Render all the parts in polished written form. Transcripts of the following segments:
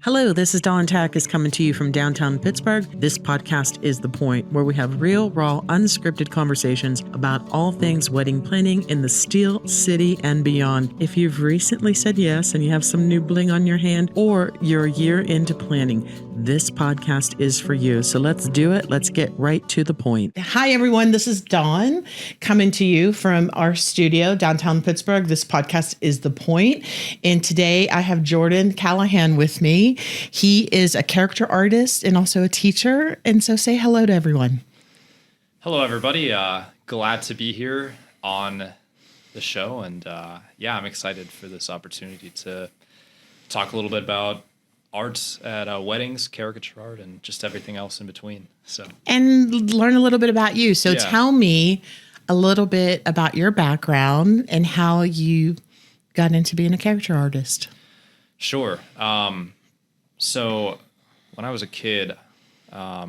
Hello, this is Dawn Tack coming to you from downtown Pittsburgh. This podcast is The Point, where we have real, raw, unscripted conversations about all things wedding planning in the Steel City and beyond. If you've recently said yes and you have some new bling on your hand, or you're a year into planning, this podcast is for you. So let's do it. Let's get right to the point. Hi, everyone. This is Dawn coming to you from our studio, downtown Pittsburgh. This podcast is The Point. And today I have Jordan Callahan with me. He is a caricature artist and also a teacher. And so say hello to everyone. Hello, everybody. Glad to be here on the show. And I'm excited for this opportunity to talk a little bit about art at weddings, caricature art, and just everything else in between. And learn a little bit about you. So tell me a little bit about your background and how you got into being a caricature artist. Sure. So when I was a kid, a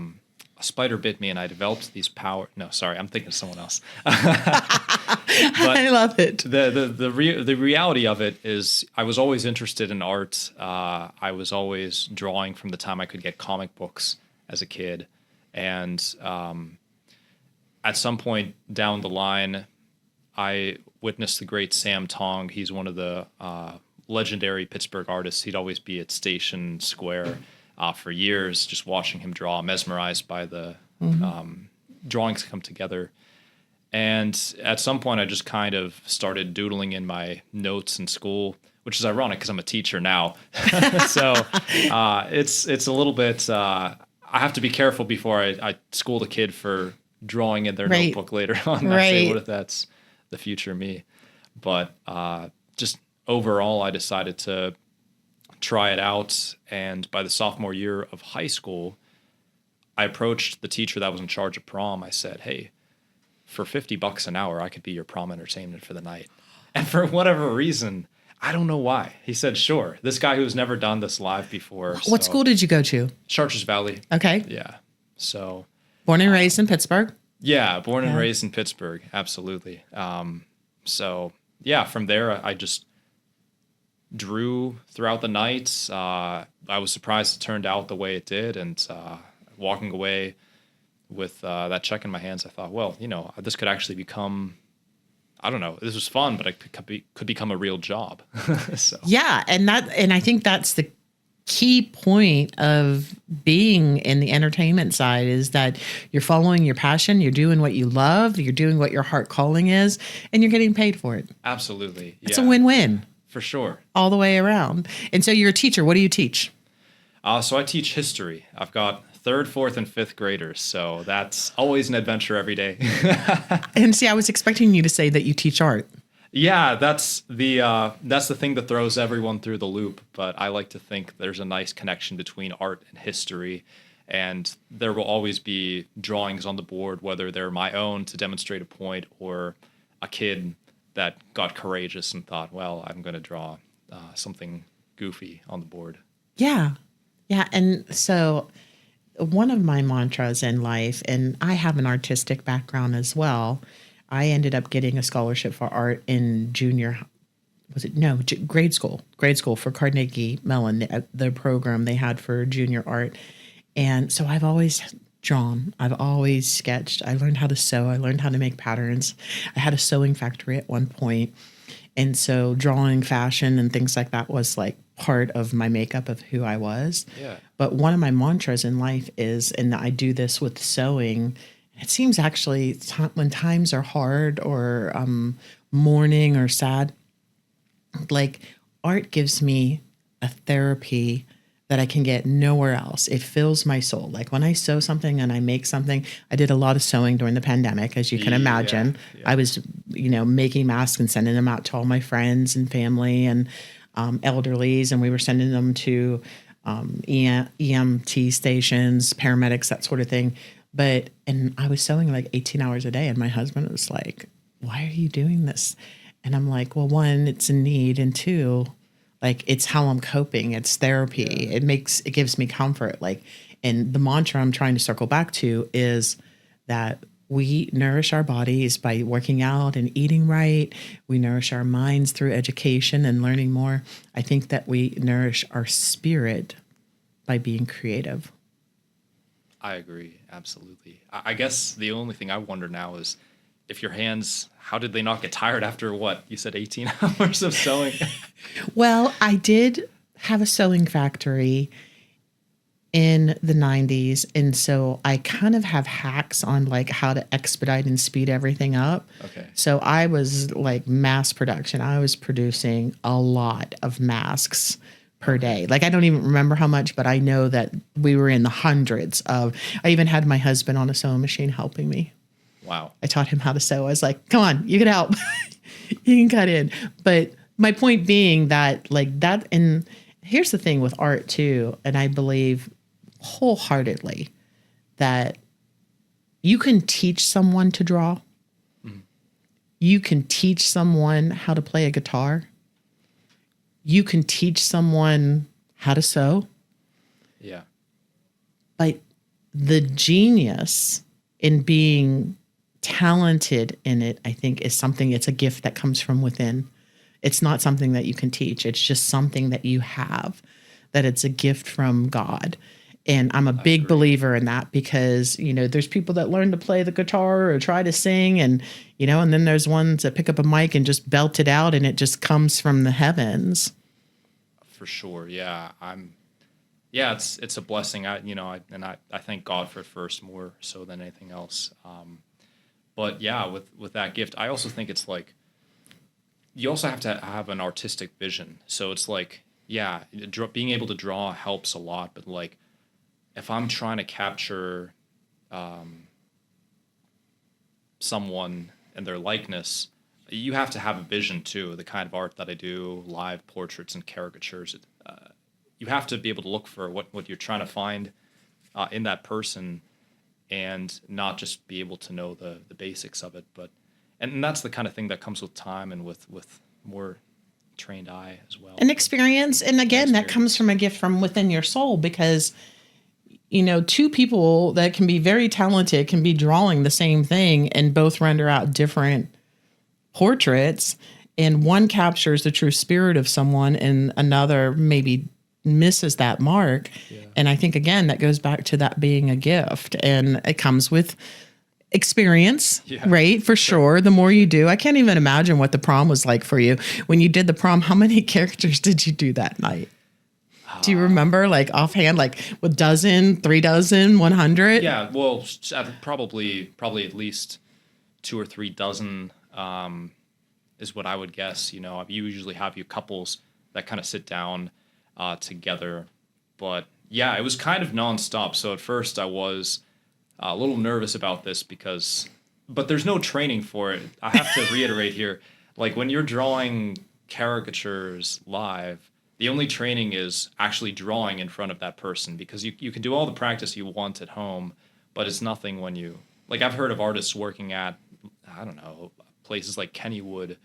spider bit me and I developed these No, sorry, I'm thinking of someone else. I love it. The reality of it is I was always interested in art. I was always drawing from the time I could get comic books as a kid. And at some point down the line, I witnessed the great Sam Tong. He's one of the legendary Pittsburgh artists. He'd always be at Station Square for years, just watching him draw, mesmerized by the drawings come together. And at some point, I just kind of started doodling in my notes in school, which is ironic because I'm a teacher now. So it's a little bit. I have to be careful before I school the kid for drawing in their notebook later on. I say, what if that's the future me? But just overall, I decided to try it out. And by the sophomore year of high school, I approached the teacher that was in charge of prom. I said, hey, for $50 an hour, I could be your prom entertainment for the night. And for whatever reason, I don't know why, he said, sure. This guy who's never done this live before. What school did you go to? Chartres Valley. Okay. Yeah. So. Born and raised in Pittsburgh? Yeah, born and raised in Pittsburgh. Absolutely. From there, I just drew throughout the night. I was surprised it turned out the way it did. And walking away with that check in my hands, I thought, well, this could actually become, I don't know, this was fun, but it could become a real job. So. Yeah, and I think that's the key point of being in the entertainment side is that you're following your passion, you're doing what you love, you're doing what your heart calling is, and you're getting paid for it. Absolutely. It's a win-win. For sure. All the way around. And so you're a teacher. What do you teach? So I teach history. I've got 3rd, 4th, and 5th graders. So that's always an adventure every day. And see, I was expecting you to say that you teach art. Yeah, that's the thing that throws everyone through the loop. But I like to think there's a nice connection between art and history. And there will always be drawings on the board, whether they're my own to demonstrate a point or a kid that got courageous and thought, well, I'm going to draw something goofy on the board. Yeah. Yeah. And so one of my mantras in life, and I have an artistic background as well, I ended up getting a scholarship for art in grade school for Carnegie Mellon, the program they had for junior art. And so I've always drawn. I've always sketched. I learned how to sew. I learned how to make patterns. I had a sewing factory at one point. And so drawing fashion and things like that was like part of my makeup of who I was. Yeah. But one of my mantras in life is, and I do this with sewing, it seems actually when times are hard or mourning or sad, like art gives me a therapy that I can get nowhere else. It fills my soul. Like when I sew something and I make something, I did a lot of sewing during the pandemic, as you can imagine. Yeah. I was, making masks and sending them out to all my friends and family and elderlies, and we were sending them to EMT stations, paramedics, that sort of thing. And I was sewing like 18 hours a day, and my husband was like, why are you doing this? And I'm like, well, one, it's a need, and two, like it's how I'm coping. It's therapy. Yeah. It gives me comfort. And the mantra I'm trying to circle back to is that we nourish our bodies by working out and eating right. We nourish our minds through education and learning more. I think that we nourish our spirit by being creative. I agree. Absolutely. I guess the only thing I wonder now is if your hands, how did they not get tired after what? You said 18 hours of sewing? Well, I did have a sewing factory in the 90s. And so I kind of have hacks on like how to expedite and speed everything up. Okay. So I was like mass production. I was producing a lot of masks per day. Like I don't even remember how much, but I know that we were in the hundreds of, I even had my husband on a sewing machine helping me. Wow. I taught him how to sew. I was like, come on, you can help. You can cut in. But my point being that like that, and here's the thing with art too, and I believe wholeheartedly that you can teach someone to draw. Mm-hmm. You can teach someone how to play a guitar. You can teach someone how to sew. Yeah. But the genius in being talented in it, I think, is something, it's a gift that comes from within. It's not something that you can teach. It's just something that you have, that it's a gift from God. And I'm a big believer in that because, you know, there's people that learn to play the guitar or try to sing and, you know, and then there's ones that pick up a mic and just belt it out and it just comes from the heavens. For sure. Yeah. It's a blessing. I thank God for it first more so than anything else. But yeah, with that gift, I also think it's like, you also have to have an artistic vision. So it's like, yeah, being able to draw helps a lot, but like, if I'm trying to capture someone and their likeness, you have to have a vision too. The kind of art that I do, live portraits and caricatures, you have to be able to look for what you're trying to find in that person and not just be able to know the basics of it. And that's the kind of thing that comes with time and with more trained eye as well. An experience. And again, that comes from a gift from within your soul because, you know, two people that can be very talented can be drawing the same thing and both render out different portraits. And one captures the true spirit of someone and another maybe misses that mark. Yeah. And I think, again, that goes back to that being a gift. And it comes with experience, right? For sure. The more you do, I can't even imagine what the prom was like for you. When you did the prom, how many characters did you do that night? Do you remember, like offhand, like a dozen, 3 dozen, 100? Yeah, well, probably at least 2 or 3 dozen is what I would guess. You know, you usually have your couples that kind of sit down together. But yeah, it was kind of nonstop. So at first I was a little nervous about this but there's no training for it. I have to reiterate here, like when you're drawing caricatures live, the only training is actually drawing in front of that person because you can do all the practice you want at home, but it's nothing when you, like I've heard of artists working at, I don't know, places like Kennywood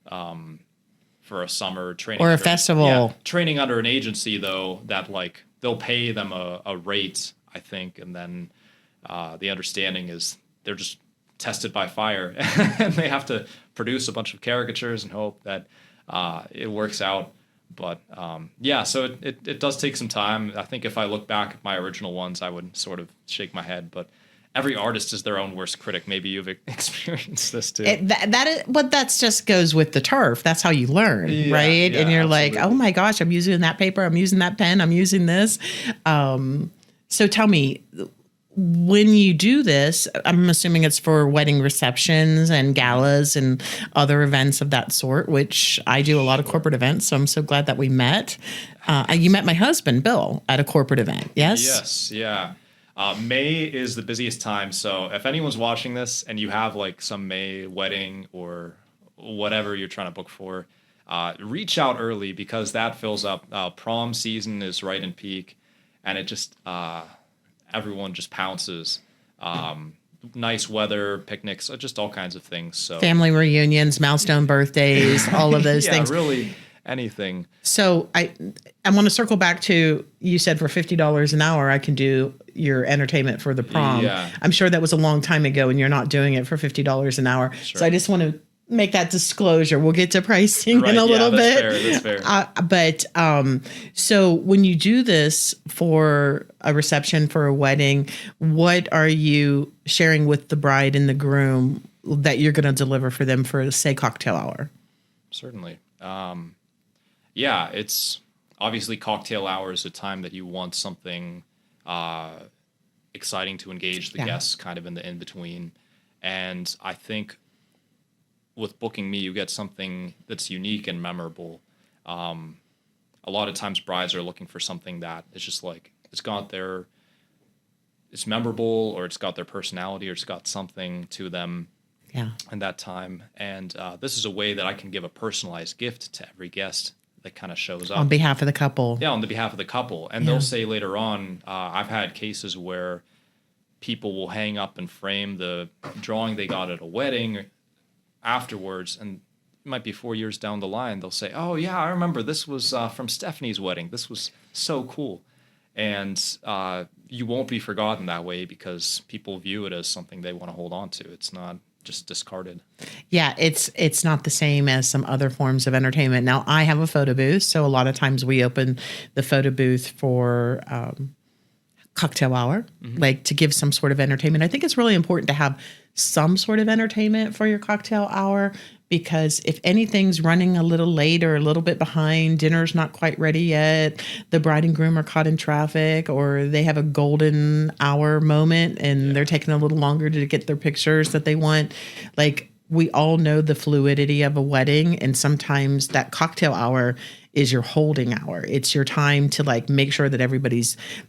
for a summer training. Or a festival. Yeah, training under an agency though, that like they'll pay them a rate, I think, and then the understanding is they're just tested by fire and they have to produce a bunch of caricatures and hope that it works out. But so it does take some time. I think if I look back at my original ones, I would sort of shake my head. But every artist is their own worst critic. Maybe you've experienced this too. That's just goes with the turf. That's how you learn, right? Yeah, and you're absolutely. like, oh my gosh, I'm using that paper. I'm using that pen. I'm using this. So tell me, when you do this, I'm assuming it's for wedding receptions and galas and other events of that sort, which I do a lot of corporate events. So I'm so glad that we met. You met my husband, Bill, at a corporate event. Yes? Yes. Yeah. May is the busiest time. So if anyone's watching this and you have like some May wedding or whatever you're trying to book for, reach out early because that fills up. Prom season is right in peak and it just, everyone just pounces. Nice weather, picnics, just all kinds of things. So family reunions, milestone birthdays, all of those things. Yeah, really anything. So I want to circle back to, you said for $50 an hour, I can do your entertainment for the prom. Yeah. I'm sure that was a long time ago and you're not doing it for $50 an hour. Sure. So I just want to make that disclosure. We'll get to pricing in a little bit. That's fair. So when you do this for a reception, for a wedding, what are you sharing with the bride and the groom that you're going to deliver for them for, say, cocktail hour? Certainly. It's obviously cocktail hour is a time that you want something exciting to engage the guests kind of in the in-between. And I think with booking me, you get something that's unique and memorable. A lot of times brides are looking for something that is just like, it's memorable, or it's got their personality, or it's got something to them in that time. And this is a way that I can give a personalized gift to every guest that kind of shows up. On behalf of the couple. Yeah, on the behalf of the couple. And they'll say later on, I've had cases where people will hang up and frame the drawing they got at a wedding afterwards, and it might be 4 years down the line, they'll say, oh yeah, I remember this was from Stephanie's wedding. This was so cool. And you won't be forgotten that way, because people view it as something they want to hold on to. It's not just discarded. Yeah, it's not the same as some other forms of entertainment. Now, I have a photo booth, so a lot of times we open the photo booth for cocktail hour, like to give some sort of entertainment. I think it's really important to have some sort of entertainment for your cocktail hour, because if anything's running a little late or a little bit behind, dinner's not quite ready yet, the bride and groom are caught in traffic, or they have a golden hour moment and they're taking a little longer to get their pictures that they want. Like, we all know the fluidity of a wedding, and sometimes that cocktail hour is your holding hour. It's your time to like make sure that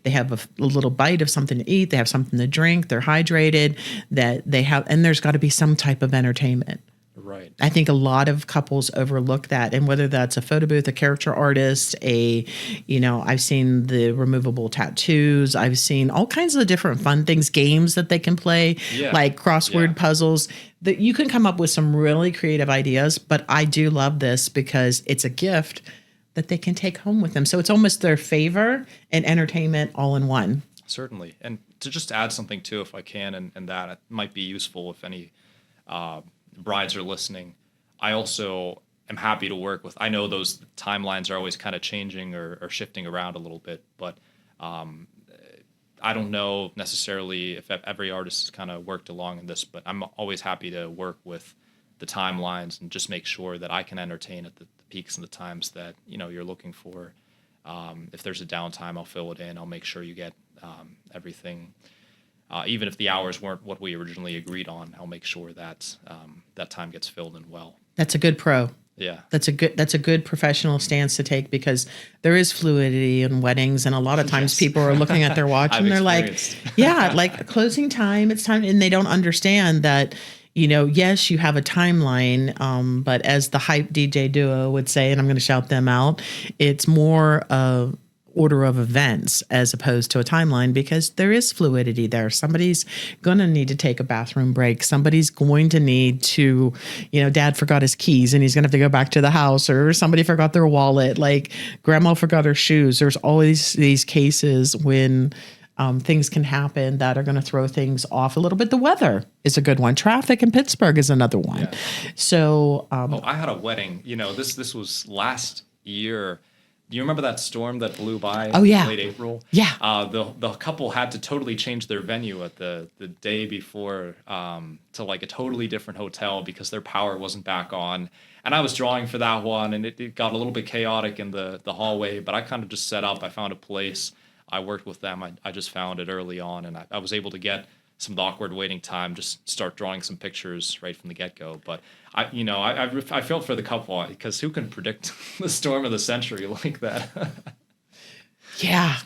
they have a little bite of something to eat, they have something to drink, they're hydrated, and there's got to be some type of entertainment. Right. I think a lot of couples overlook that. And whether that's a photo booth, a caricature artist, I've seen the removable tattoos. I've seen all kinds of different fun things, games that they can play, like crossword puzzles, that you can come up with some really creative ideas. But I do love this because it's a gift that they can take home with them. So it's almost their favor and entertainment all in one. Certainly. And to just add something too, if I can, and that it might be useful if any brides are listening, I also am happy to work with. I know those timelines are always kind of changing or shifting around a little bit, but I don't know necessarily if every artist has kind of worked along in this, but I'm always happy to work with the timelines and just make sure that I can entertain at the peaks and the times that you're looking for. If there's a downtime, I'll fill it in. I'll make sure you get everything. Even if the hours weren't what we originally agreed on, I'll make sure that that time gets filled in well. That's a good pro. Yeah. That's a good professional stance to take, because there is fluidity in weddings, and a lot of times people are looking at their watch and they're like, like closing time, it's time, and they don't understand that, yes, you have a timeline, but as the hype DJ duo would say, and I'm going to shout them out, it's more of order of events as opposed to a timeline, because there is fluidity there. Somebody's going to need to take a bathroom break. Somebody's going to need to, dad forgot his keys and he's going to have to go back to the house, or somebody forgot their wallet, like grandma forgot her shoes. There's always these cases when things can happen that are going to throw things off a little bit. The weather is a good one. Traffic in Pittsburgh is another one. Yeah. So, I had a wedding, this was last year. Do you remember that storm that blew by in late April? Yeah. The couple had to totally change their venue at the day before to like a totally different hotel because their power wasn't back on. And I was drawing for that one, and it got a little bit chaotic in the hallway, but I kind of just set up. I found a place. I worked with them. I just found it early on, and I was able to get some of the awkward waiting time, just start drawing some pictures right from the get-go. But I felt for the couple, because who can predict the storm of the century like that? Yeah.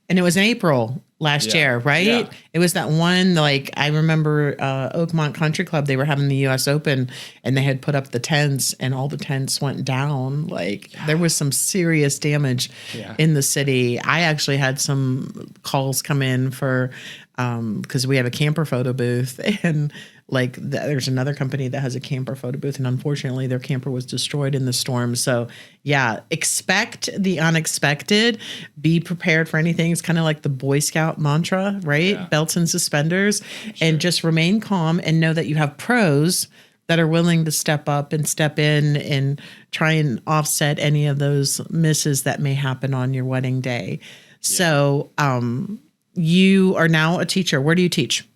And it was in April last year, right? Yeah. It was that one, like, I remember Oakmont Country Club, they were having the U.S. Open, and they had put up the tents, and all the tents went down. Like, there was some serious damage in the city. I actually had some calls come in for, because we have a camper photo booth, and like there's another company that has a camper photo booth, and unfortunately their camper was destroyed in the storm. So expect the unexpected, be prepared for anything. It's kind of like the Boy Scout mantra, right? Belts and suspenders, and just remain calm and know that you have pros that are willing to step up and step in and try and offset any of those misses that may happen on your wedding day. So, you are now a teacher. Where do you teach?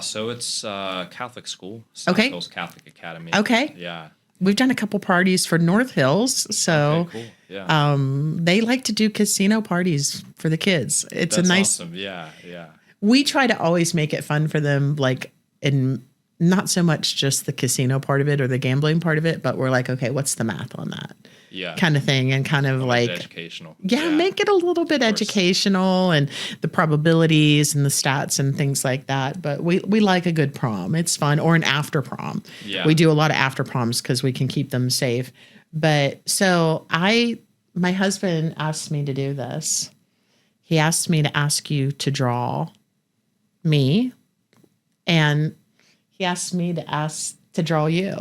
So it's Catholic school, Okay. Hills Catholic Academy. Okay. Yeah. We've done a couple parties for North Hills, so Okay, cool. Yeah. they like to do casino parties for the kids. It's That's a nice. awesome. Yeah. Yeah. We try to always make it fun for them, like, and not so much just the casino part of it or the gambling part of it, but we're like, okay, what's the math on that? Yeah. Kind of thing, and kind of like educational. Yeah, make it a little bit educational and the probabilities and the stats and things like that. But we like a good prom. It's fun, or an after prom. Yeah. We do a lot of after proms because we can keep them safe. But so my husband asked me to do this. He asked me to ask you to draw me, and he asked me to draw you.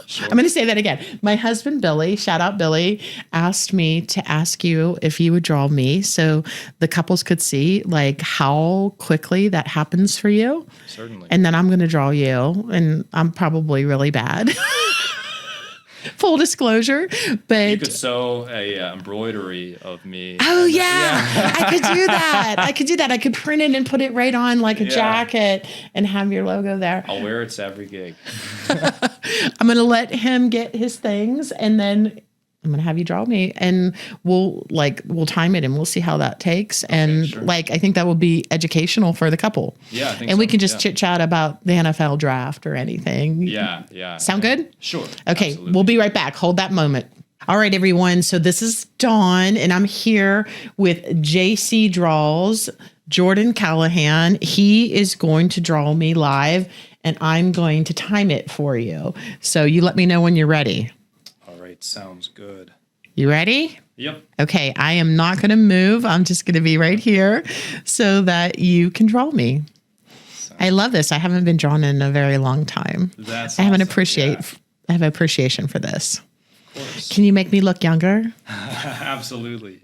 Sure. I'm going to say that again. My husband, Billy, shout out Billy, asked me to ask you if you would draw me so the couples could see like how quickly that happens for you. Certainly. And then I'm going to draw you, and I'm probably really bad. Full disclosure, but you could sew a embroidery of me. Oh yeah. I could do that. I could print it and put it right on like a jacket and have your logo there. I'll wear it to every gig. I'm going to let him get his things, and then I'm going to have you draw me, and we'll time it and we'll see how that takes. Okay, and sure. I think that will be educational for the couple. Yeah. I think and we can just chit chat about the NFL draft or anything. Yeah. Yeah. Sound good? Sure. Okay. Absolutely. We'll be right back. Hold that moment. All right, everyone. So this is Dawn, and I'm here with JC Draws, Jordan Callahan. He is going to draw me live, and I'm going to time it for you. So you let me know when you're ready. All right. Sounds good. You ready? Yep. Okay. I am not going to move. I'm just going to be right here so that you can draw me. I love this. I haven't been drawn in a very long time. That's I have awesome. I have appreciation for this. Of course. Can you make me look younger? Absolutely.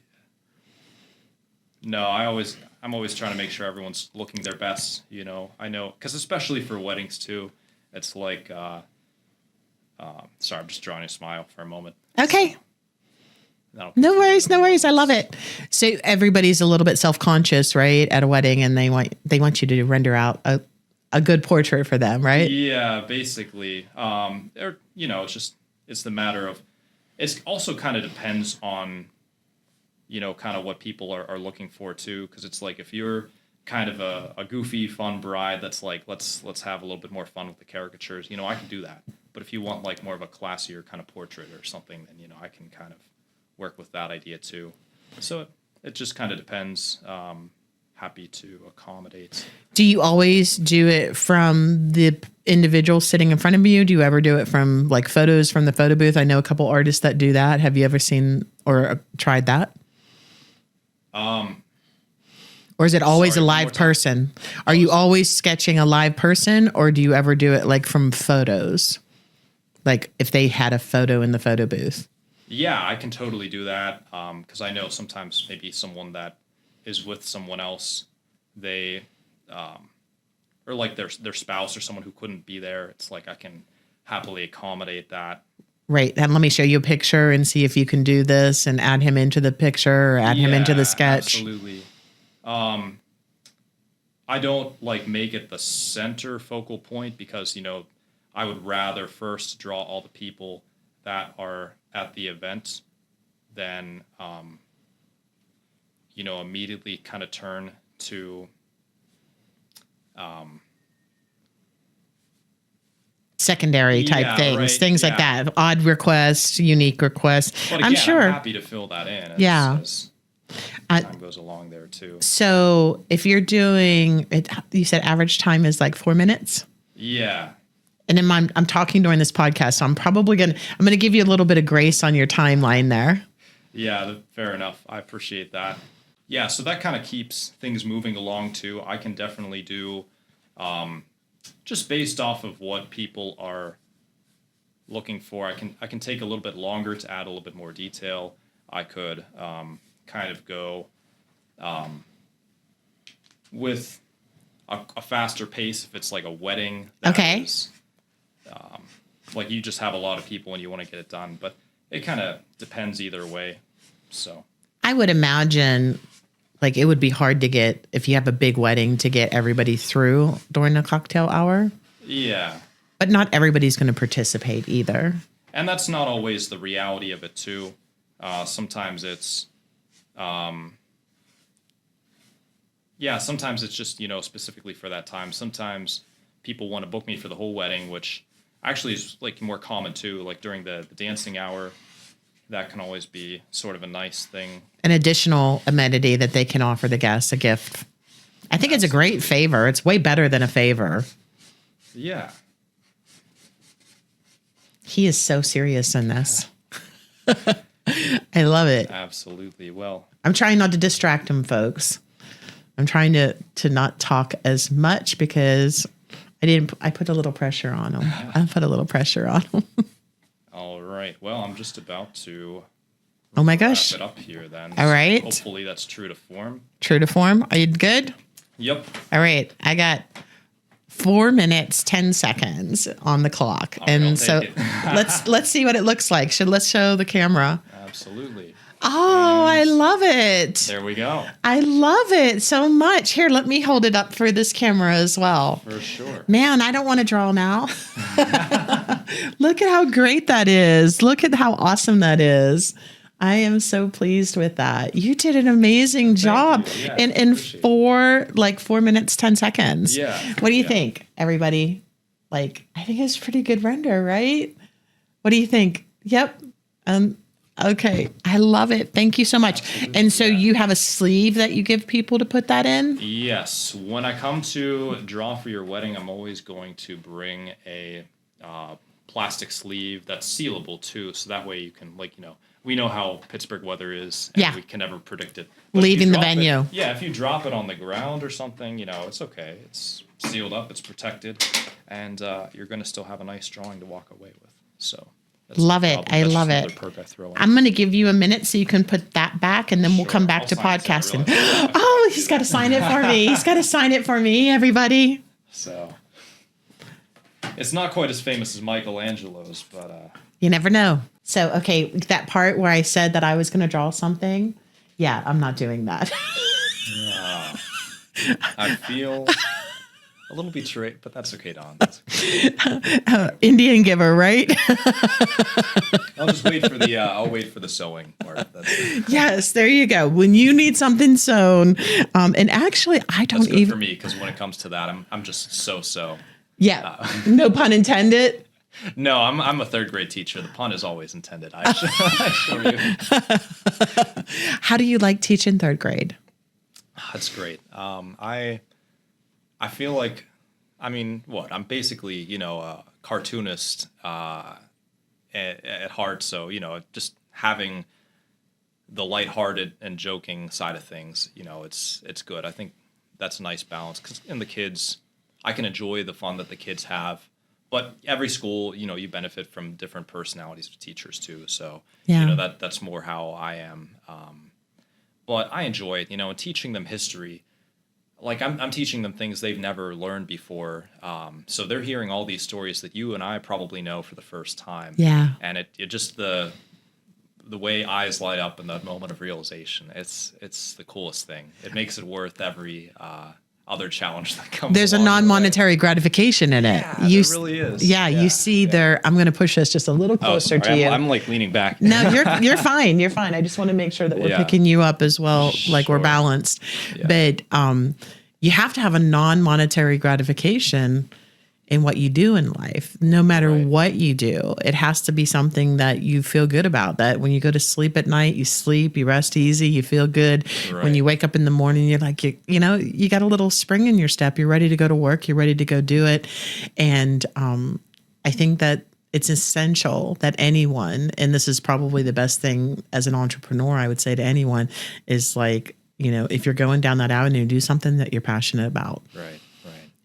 No, I'm always trying to make sure everyone's looking their best, you know. I know, because especially for weddings too, it's like, sorry, I'm just drawing a smile for a moment. Okay. No worries. I love it. So everybody's a little bit self-conscious, right, at a wedding, and they want you to render out a good portrait for them, right? Yeah, basically. It's the matter of, it's also kind of depends on, you know, kind of what people are looking for too. Because it's like, if you're kind of a goofy, fun bride that's like, let's have a little bit more fun with the caricatures, you know, I can do that. But if you want like more of a classier kind of portrait or something, then, you know, I can kind of work with that idea too. So it just kind of depends. Happy to accommodate. Do you always do it from the individual sitting in front of you? Do you ever do it from like photos from the photo booth? I know a couple artists that do that. Have you ever seen or tried that? Or is it always a live person? Are you always sketching a live person, or do you ever do it like from photos? Like if they had a photo in the photo booth? Yeah, I can totally do that. Because I know sometimes maybe someone that is with someone else, they, or like their spouse or someone who couldn't be there. It's like I can happily accommodate that. Right. And let me show you a picture and see if you can do this and add him into the picture or add him into the sketch. Absolutely. I don't like make it the center focal point because, you know, I would rather first draw all the people that are at the event than, you know, immediately kind of turn to secondary type things, right, things like that. Odd requests, unique requests. But again, I'm sure. I'm happy to fill that in. As time goes along there too. So if you're doing it, you said average time is like 4 minutes. Yeah. And then I'm talking during this podcast, so I'm going to give you a little bit of grace on your timeline there. Yeah, fair enough. I appreciate that. Yeah, so that kind of keeps things moving along too. I can definitely do, just based off of what people are looking for. I can take a little bit longer to add a little bit more detail. I could kind of go with a faster pace if it's like a wedding. That is, like you just have a lot of people and you want to get it done, but it kind of depends either way. So I would imagine like it would be hard to get, if you have a big wedding, to get everybody through during the cocktail hour. Yeah. But not everybody's going to participate either. And that's not always the reality of it too. Sometimes it's, sometimes it's just, specifically for that time. Sometimes people want to book me for the whole wedding, which actually is like more common too. Like during the dancing hour, that can always be sort of a nice thing. An additional amenity that they can offer the guests, a gift. I think it's a great favor. It's way better than a favor. Yeah. He is so serious in this. I love it. Absolutely. Well, I'm trying not to distract him, folks. I'm trying to not talk as much because I put a little pressure on him. All right. Well, I'm just about to Oh my gosh. wrap it up here then. All right. Hopefully that's true to form. True to form. Are you good? Yep. All right. I got 4 minutes, 10 seconds on the clock. All right, I'll so take it. let's see what it looks like. Let's show the camera. Absolutely. Oh, I love it. There we go. I love it so much. Here, let me hold it up for this camera as well. For sure. Man, I don't want to draw now. Look at how great that is. Look at how awesome that is. I am so pleased with that. You did an amazing job Yeah, in 4 minutes, 10 seconds. Yeah. What do you think, everybody? I think it's a pretty good render, right? What do you think? Yep. Okay. I love it. Thank you so much. Absolutely. And so you have a sleeve that you give people to put that in? Yes. When I come to draw for your wedding, I'm always going to bring a plastic sleeve that's sealable too. So that way you can we know how Pittsburgh weather is, and we can never predict it. But leaving the venue. If you drop it on the ground or something, it's okay. It's sealed up, it's protected, and you're going to still have a nice drawing to walk away with. So love it. I love it. I'm going to give you a minute so you can put that back, and then we'll come back to podcasting. Oh, he's got to sign it for me. He's got to sign it for me, everybody. So it's not quite as famous as Michelangelo's, but you never know. So, okay, that part where I said that I was going to draw something, I'm not doing that. I feel a little betrayed, but that's okay, Don. That's okay. Indian giver, right? I'll just wait for the sewing part. Yes, there you go. When you need something sewn, and actually, I don't that's good for me, because when it comes to that, I'm just so. Yeah, no pun intended. No, I'm a third grade teacher. The pun is always intended. I assure you. How do you like teaching third grade? That's great. I feel like, I'm basically, a cartoonist at heart. So, just having the lighthearted and joking side of things, it's good. I think that's a nice balance, because in the kids, I can enjoy the fun that the kids have. But every school, you benefit from different personalities of teachers too. So, that's more how I am. But I enjoy it, and teaching them history. Like I'm teaching them things they've never learned before. So they're hearing all these stories that you and I probably know for the first time. Yeah. And it just the way eyes light up in that moment of realization. It's the coolest thing. It makes it worth every other challenge that comes. There's a non-monetary gratification in it. Yeah, there really is. Yeah, you see there. I'm going to push this just a little closer to you. I'm leaning back. No, you're fine. You're fine. I just want to make sure that we're picking you up as well, like we're balanced. Yeah. But you have to have a non-monetary gratification in what you do in life, no matter what you do. It has to be something that you feel good about, that when you go to sleep at night, you sleep, you rest easy, you feel good. Right. When you wake up in the morning, you're like, you got a little spring in your step. You're ready to go to work. You're ready to go do it. And I think that it's essential that anyone, and this is probably the best thing as an entrepreneur, I would say to anyone, is if you're going down that avenue, do something that you're passionate about. Right.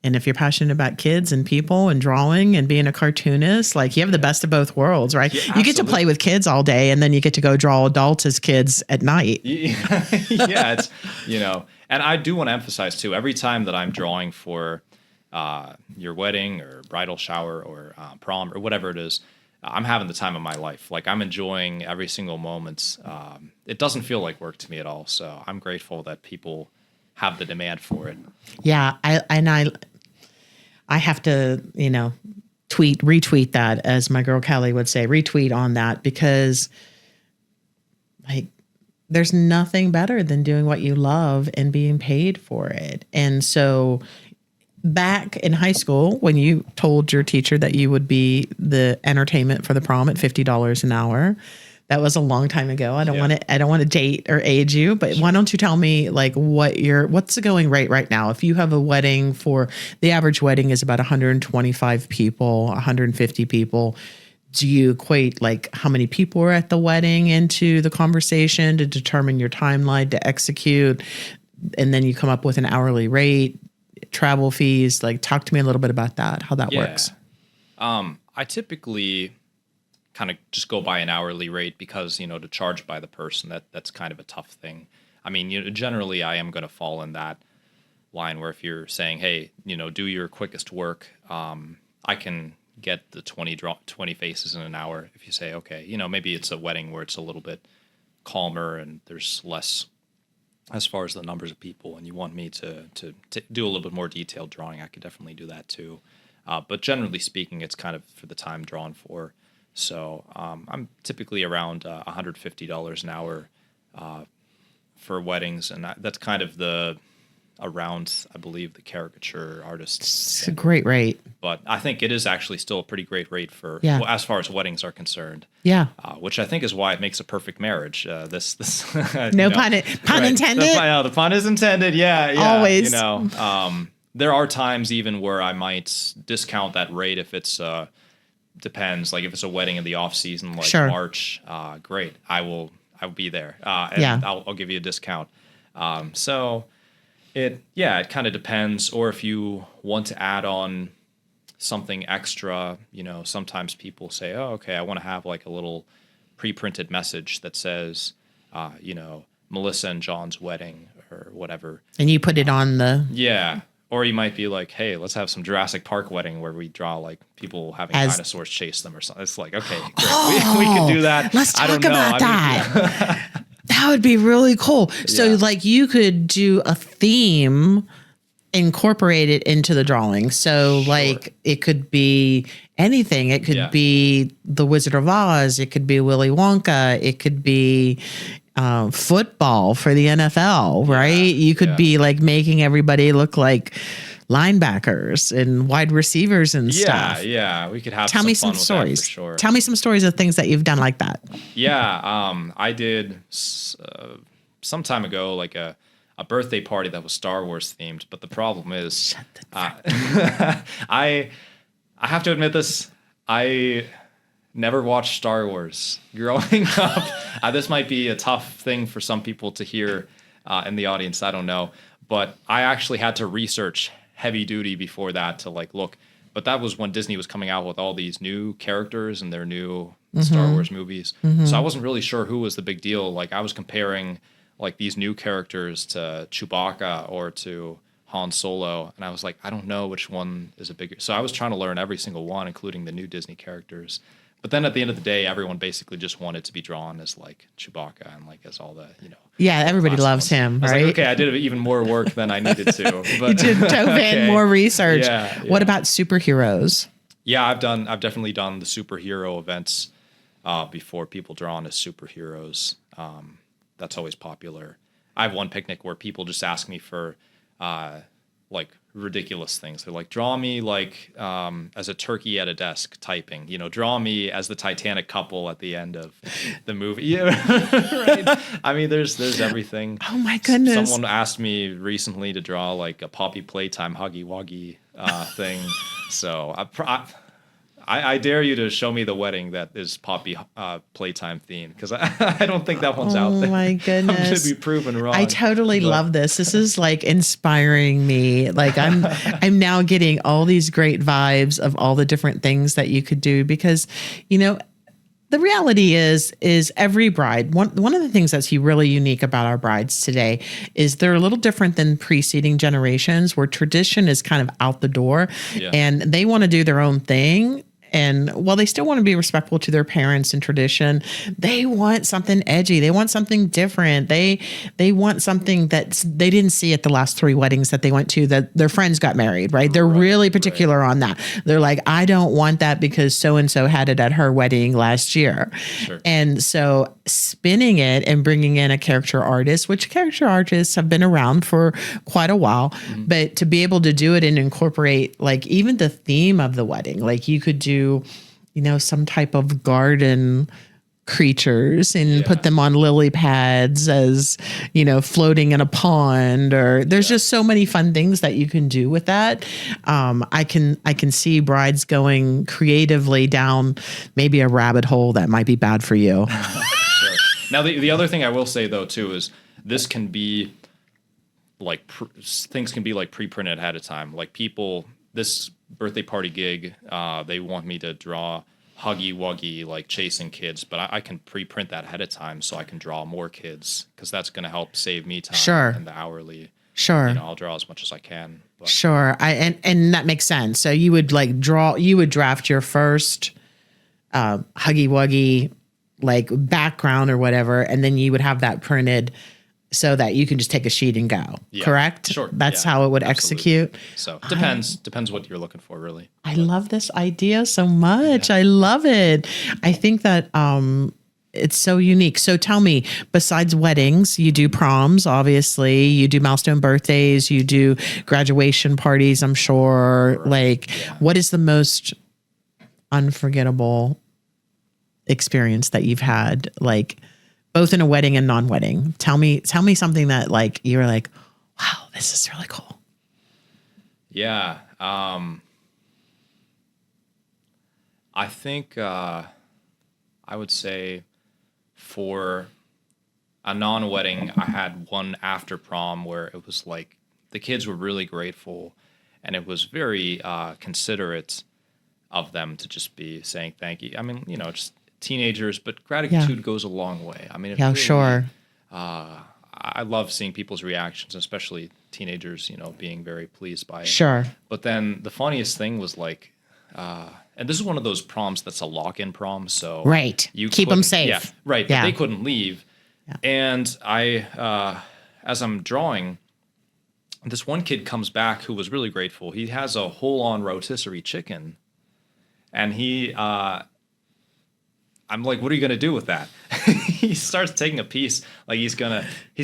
And if you're passionate about kids and people and drawing and being a cartoonist, you have the best of both worlds, right? Yeah, you get to play with kids all day, and then you get to go draw adults as kids at night. Yeah, it's, and I do want to emphasize too, every time that I'm drawing for your wedding or bridal shower or prom or whatever it is, I'm having the time of my life. Like, I'm enjoying every single moment. It doesn't feel like work to me at all. So I'm grateful that people have the demand for it. Yeah. I have to, retweet that, as my girl Kelly would say, retweet on that, because like, there's nothing better than doing what you love and being paid for it. And so back in high school, when you told your teacher that you would be the entertainment for the prom at $50 an hour, that was a long time ago. I don't want to date or age you, but why don't you tell me like what's the going rate right now? If you have a wedding, for the average wedding is about 125 people, 150 people. Do you equate like how many people are at the wedding into the conversation to determine your timeline to execute? And then you come up with an hourly rate, travel fees. Like, talk to me a little bit about that, how that works. I typically kind of just go by an hourly rate because, to charge by the person, that's kind of a tough thing. I mean, generally I am going to fall in that line where if you're saying, hey, do your quickest work, I can get the 20 faces in an hour. If you say, okay, maybe it's a wedding where it's a little bit calmer and there's less as far as the numbers of people, and you want me to do a little bit more detailed drawing, I could definitely do that too. But generally speaking, it's kind of for the time drawn for. So I'm typically around $150 an hour for weddings, and that's kind of around, I believe, the caricature artists. It's a great rate. But I think it is actually still a pretty great rate for as far as weddings are concerned. Yeah. Which I think is why it makes a perfect marriage. This no pun intended. The pun is intended. Yeah. Always. There are times even where I might discount that rate if it's depends. Like if it's a wedding in the off season, like March, great. I'll be there. And I'll give you a discount. So it kind of depends. Or if you want to add on something extra, sometimes people say, oh, okay, I want to have like a little pre-printed message that says, Melissa and John's wedding or whatever. And you put it on the... Yeah. Or you might be like, hey, let's have some Jurassic Park wedding where we draw like people having dinosaurs chase them or something. It's like, okay, great. We could do that. Let's talk about that. That would be really cool. So like you could do a theme, incorporate it into the drawing. So like it could be anything. It could be The Wizard of Oz. It could be Willy Wonka. It could be football for the NFL, right? You could be like making everybody look like linebackers and wide receivers and stuff. Yeah, we could have Tell me some stories. For sure. Tell me some stories of things that you've done like that. Yeah, I did some time ago like a birthday party that was Star Wars themed, but the problem is I have to admit this, I never watched Star Wars growing up. This might be a tough thing for some people to hear in the audience. I don't know. But I actually had to research heavy duty before that to like look. But that was when Disney was coming out with all these new characters and their new Star Wars movies. So I wasn't really sure who was the big deal. Like I was comparing like these new characters to Chewbacca or to Han Solo. And I was like, I don't know which one is a bigger. So I was trying to learn every single one, including the new Disney characters. But then at the end of the day, everyone basically just wanted to be drawn as like Chewbacca and like as all the, Yeah, everybody loves him, right? I was like, okay, I did even more work than I needed to. But, you did dove in more research. Yeah. What about superheroes? Yeah, I've definitely done the superhero events before, people drawn as superheroes. That's always popular. I have one picnic where people just ask me for like ridiculous things. They're like, draw me like as a turkey at a desk typing, draw me as the Titanic couple at the end of the movie. Yeah, right. I mean, there's everything. Oh my goodness. Someone asked me recently to draw like a Poppy Playtime Huggy Wuggy thing. So I dare you to show me the wedding that is Poppy Playtime themed, because I don't think that one's out there. Oh my goodness. I'm going to be proven wrong. I totally love this. This is like inspiring me. Like I'm now getting all these great vibes of all the different things that you could do, because, the reality is every bride, one of the things that's really unique about our brides today is they're a little different than preceding generations where tradition is kind of out the door and they want to do their own thing. And while they still want to be respectful to their parents and tradition, they want something edgy. They want something different. They want something that they didn't see at the last 3 weddings that they went to, that their friends got married, right? They're really particular on that. They're like, I don't want that because so-and-so had it at her wedding last year. Sure. And so spinning it and bringing in a caricature artist, which caricature artists have been around for quite a while, but to be able to do it and incorporate like even the theme of the wedding, like you could do, some type of garden creatures and put them on lily pads as, floating in a pond, or there's just so many fun things that you can do with that. I can see brides going creatively down maybe a rabbit hole that might be bad for you. Sure. Now, the other thing I will say though, too, is this can be like, things can be like pre-printed ahead of time. Like this birthday party gig, they want me to draw Huggy Wuggy, like chasing kids, but I can pre-print that ahead of time so I can draw more kids because that's going to help save me time in the hourly. Sure. I'll draw as much as I can. But. Sure. And that makes sense. So you would draft your first Huggy Wuggy like background or whatever, and then you would have that printed so that you can just take a sheet and go, correct? Sure. That's how it would execute. So depends what you're looking for, really. I love this idea so much. I love it. I think that it's so unique. So tell me, besides weddings, you do proms, obviously, you do milestone birthdays, you do graduation parties, I'm sure. Right. What is the most unforgettable experience that you've had, like, both in a wedding and non-wedding? Tell me something that like you were like, wow, this is really cool. Yeah. I think I would say for a non-wedding, I had one after prom where it was like the kids were really grateful and it was very considerate of them to just be saying thank you. I mean, just teenagers, but gratitude goes a long way. I mean, sure. I love seeing people's reactions, especially teenagers, being very pleased by it. Sure. But then the funniest thing was like, and this is one of those proms that's a lock-in prom, so you keep them safe. Yeah, right. But they couldn't leave, and I, as I'm drawing, this one kid comes back who was really grateful. He has a whole-on rotisserie chicken, and he. I'm like, what are you going to do with that? He starts taking a piece, like he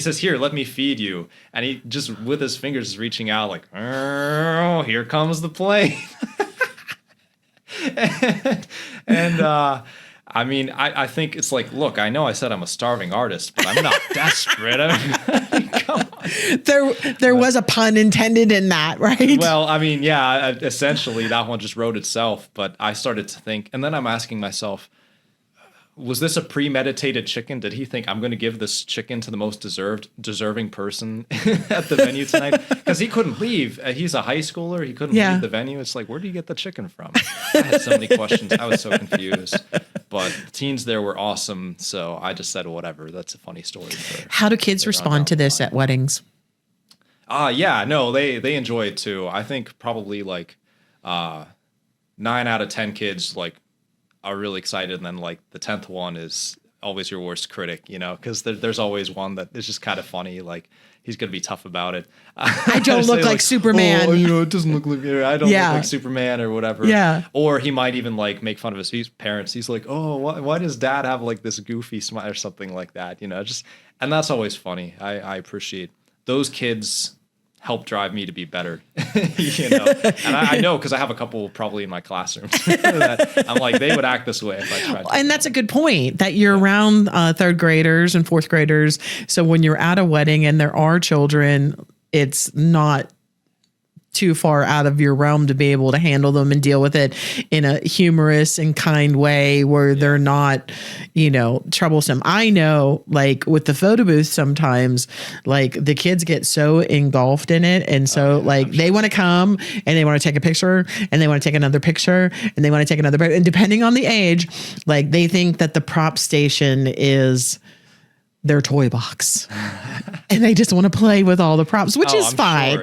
says, here, let me feed you. And he just, with his fingers, is reaching out like, oh, here comes the plate. and I mean, I think it's like, look, I know I said I'm a starving artist, but I'm not desperate. I mean, come on. There was a pun intended in that, right? Well, I mean, yeah, essentially that one just wrote itself. But I started to think, and then I'm asking myself, was this a premeditated chicken? Did he think I'm going to give this chicken to the most deserving person at the venue tonight? Because he couldn't leave. He's a high schooler. He couldn't leave the venue. It's like, where do you get the chicken from? I had so many questions. I was so confused. But the teens there were awesome. So I just said, whatever. That's a funny story. How do kids respond to this at weddings? Yeah, no, they enjoy it too. I think probably like 9 out of 10 kids like are really excited, and then like the 10th one is always your worst critic, because there's always one that is just kind of funny, like he's gonna be tough about it. I don't look like Superman. It doesn't look like I don't look like Superman or whatever. Yeah. Or he might even like make fun of his parents. He's like, oh, why does dad have like this goofy smile or something like that? Just, and that's always funny. I appreciate those kids. Help drive me to be better, And I know because I have a couple probably in my classroom that I'm like, they would act this way if I tried to. And that's a good point that you're around third graders and fourth graders. So when you're at a wedding and there are children, it's not too far out of your realm to be able to handle them and deal with it in a humorous and kind way where they're not, troublesome. I know, like with the photo booth, sometimes like the kids get so engulfed in it. And so they want to come and they want to take a picture and they want to take another picture and they want to take another. And depending on the age, like they think that the prop station is their toy box and they just want to play with all the props, which is fine,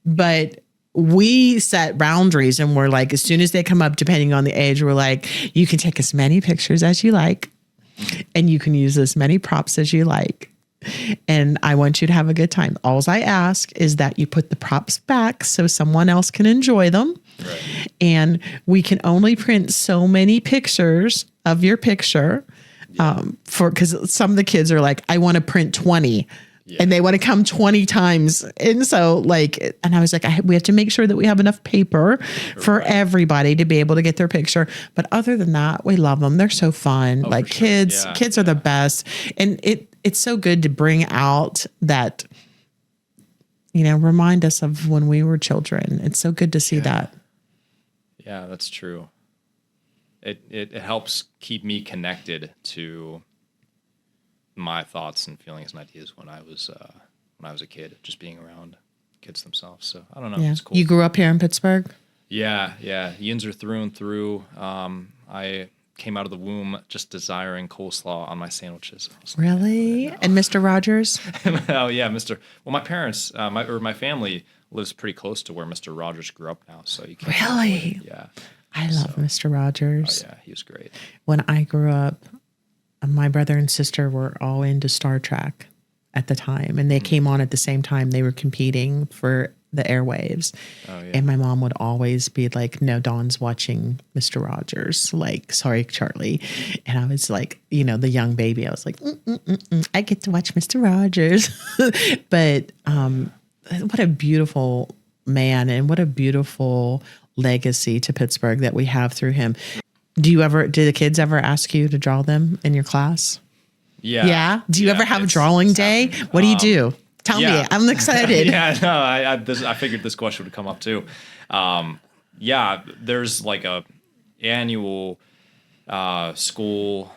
but we set boundaries and we're like, as soon as they come up, depending on the age, we're like, you can take as many pictures as you like and you can use as many props as you like. And I want you to have a good time. All I ask is that you put the props back so someone else can enjoy them. Right. And we can only print so many pictures of your picture. Because some of the kids are like, I want to print 20 and they want to come 20 times. And so and I was like, we have to make sure that we have enough paper for everybody to be able to get their picture. But other than that, we love them. They're so fun. Kids are the best. And it's so good to bring out that, remind us of when we were children. It's so good to see that. Yeah, that's true. It helps keep me connected to my thoughts and feelings and ideas when I was a kid, just being around kids themselves. So I don't know. Yeah. It's cool. You grew up here in Pittsburgh? Yeah. Yinzer through and through. I came out of the womb just desiring coleslaw on my sandwiches. Really? And Mr. Rogers? Oh yeah, Well, my parents, my family lives pretty close to where Mr. Rogers grew up now. So you can't. Really? Yeah. I love Mr. Rogers. Oh, yeah, he was great. When I grew up, my brother and sister were all into Star Trek at the time, and they came on at the same time. They were competing for the airwaves. Oh, yeah. And my mom would always be like, no, Dawn's watching Mr. Rogers. Like, sorry, Charlie. And I was like, the young baby, I was like, I get to watch Mr. Rogers. But what a beautiful man and what a beautiful legacy to Pittsburgh that we have through him. Do the kids ever ask you to draw them in your class? Yeah. Yeah. Do you ever have a drawing day? What do you do? Tell me. I'm excited. I figured this question would come up too. There's like a annual school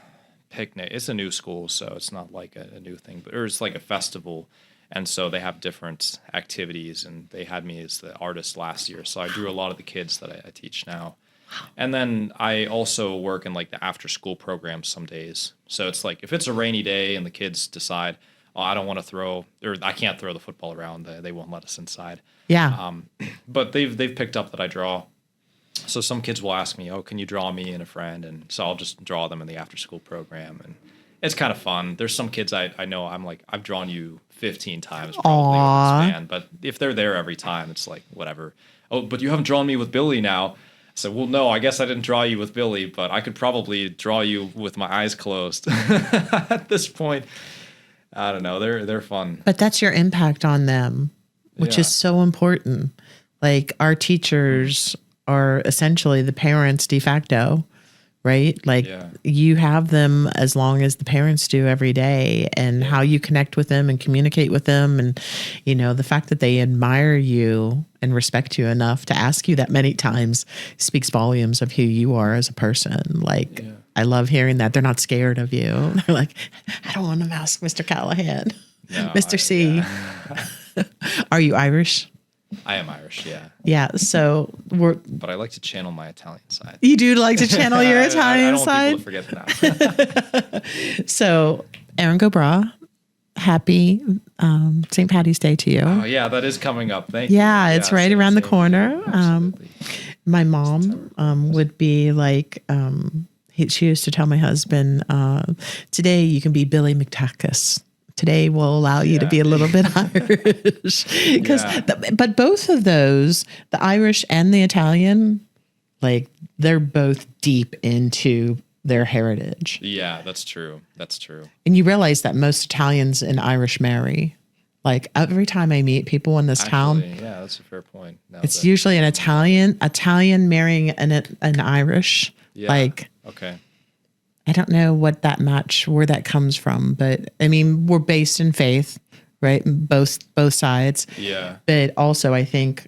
picnic. It's a new school, so it's not like a new thing, but it's like a festival. And so they have different activities, and they had me as the artist last year. So I drew a lot of the kids that I teach now. And then I also work in like the after school programs some days. So it's like, if it's a rainy day and the kids decide, I don't want to I can't throw the football around, they won't let us inside. Yeah. But they've picked up that I draw. So some kids will ask me, can you draw me and a friend? And so I'll just draw them in the after school program. And it's kind of fun. There's some kids I know I'm like, I've drawn you 15 times probably over this span. But if they're there every time, it's like, whatever. Oh, but you haven't drawn me with Billy now. So, well, no, I guess I didn't draw you with Billy, but I could probably draw you with my eyes closed at this point. I don't know. They're fun. But that's your impact on them, which is so important. Like, our teachers are essentially the parents de facto, right? Like you have them as long as the parents do every day, and how you connect with them and communicate with them. And, the fact that they admire you and respect you enough to ask you that many times speaks volumes of who you are as a person. Like, I love hearing that. They're not scared of you. They're like, I don't want to ask Mr. Callahan, no, Mr. C. Yeah. Are you Irish? I am Irish, yeah. Yeah, so But I like to channel my Italian side. You do like to channel your Italian side? I don't want people to forget that. So, Aaron Gobra, happy St. Patty's Day to you. Oh, yeah, that is coming up. Thank you. Yeah, it's right around the corner. My mom would be like, she used to tell my husband, today you can be Billy McTackis. Today will allow you to be a little bit Irish. But both of those, the Irish and the Italian, like, they're both deep into their heritage. Yeah, that's true. That's true. And you realize that most Italians and Irish marry. Like, every time I meet people in this town. Yeah, that's a fair point. It's usually an Italian marrying an Irish. Yeah. Like, okay. I don't know where that comes from, but I mean, we're based in faith, right? Both sides. Yeah. But also I think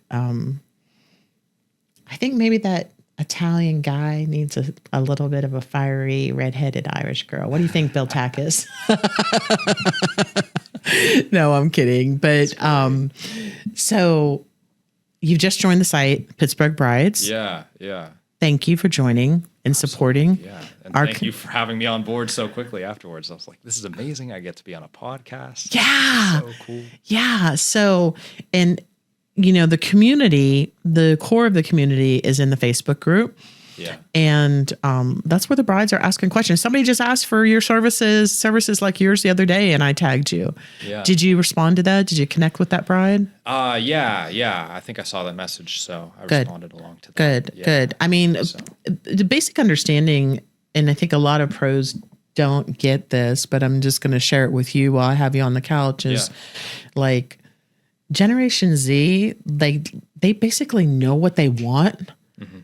maybe that Italian guy needs a little bit of a fiery, redheaded Irish girl. What do you think, Bill Tackus? No, I'm kidding. But so you've just joined the site, Pittsburgh Brides. Yeah. Yeah. Thank you for joining and supporting. Yeah. And thank you for having me on board so quickly afterwards. I was like, this is amazing. I get to be on a podcast. Yeah. So cool. Yeah. So, and the community, the core of the community is in the Facebook group. Yeah. And that's where the brides are asking questions. Somebody just asked for your services like yours the other day, and I tagged you. Yeah. Did you respond to that? Did you connect with that bride? Yeah. I think I saw that message, so I responded along to that. Good. I mean, the basic understanding, and I think a lot of pros don't get this, but I'm just going to share it with you while I have you on the couch, is like Generation Z, they basically know what they want. Mm-hmm.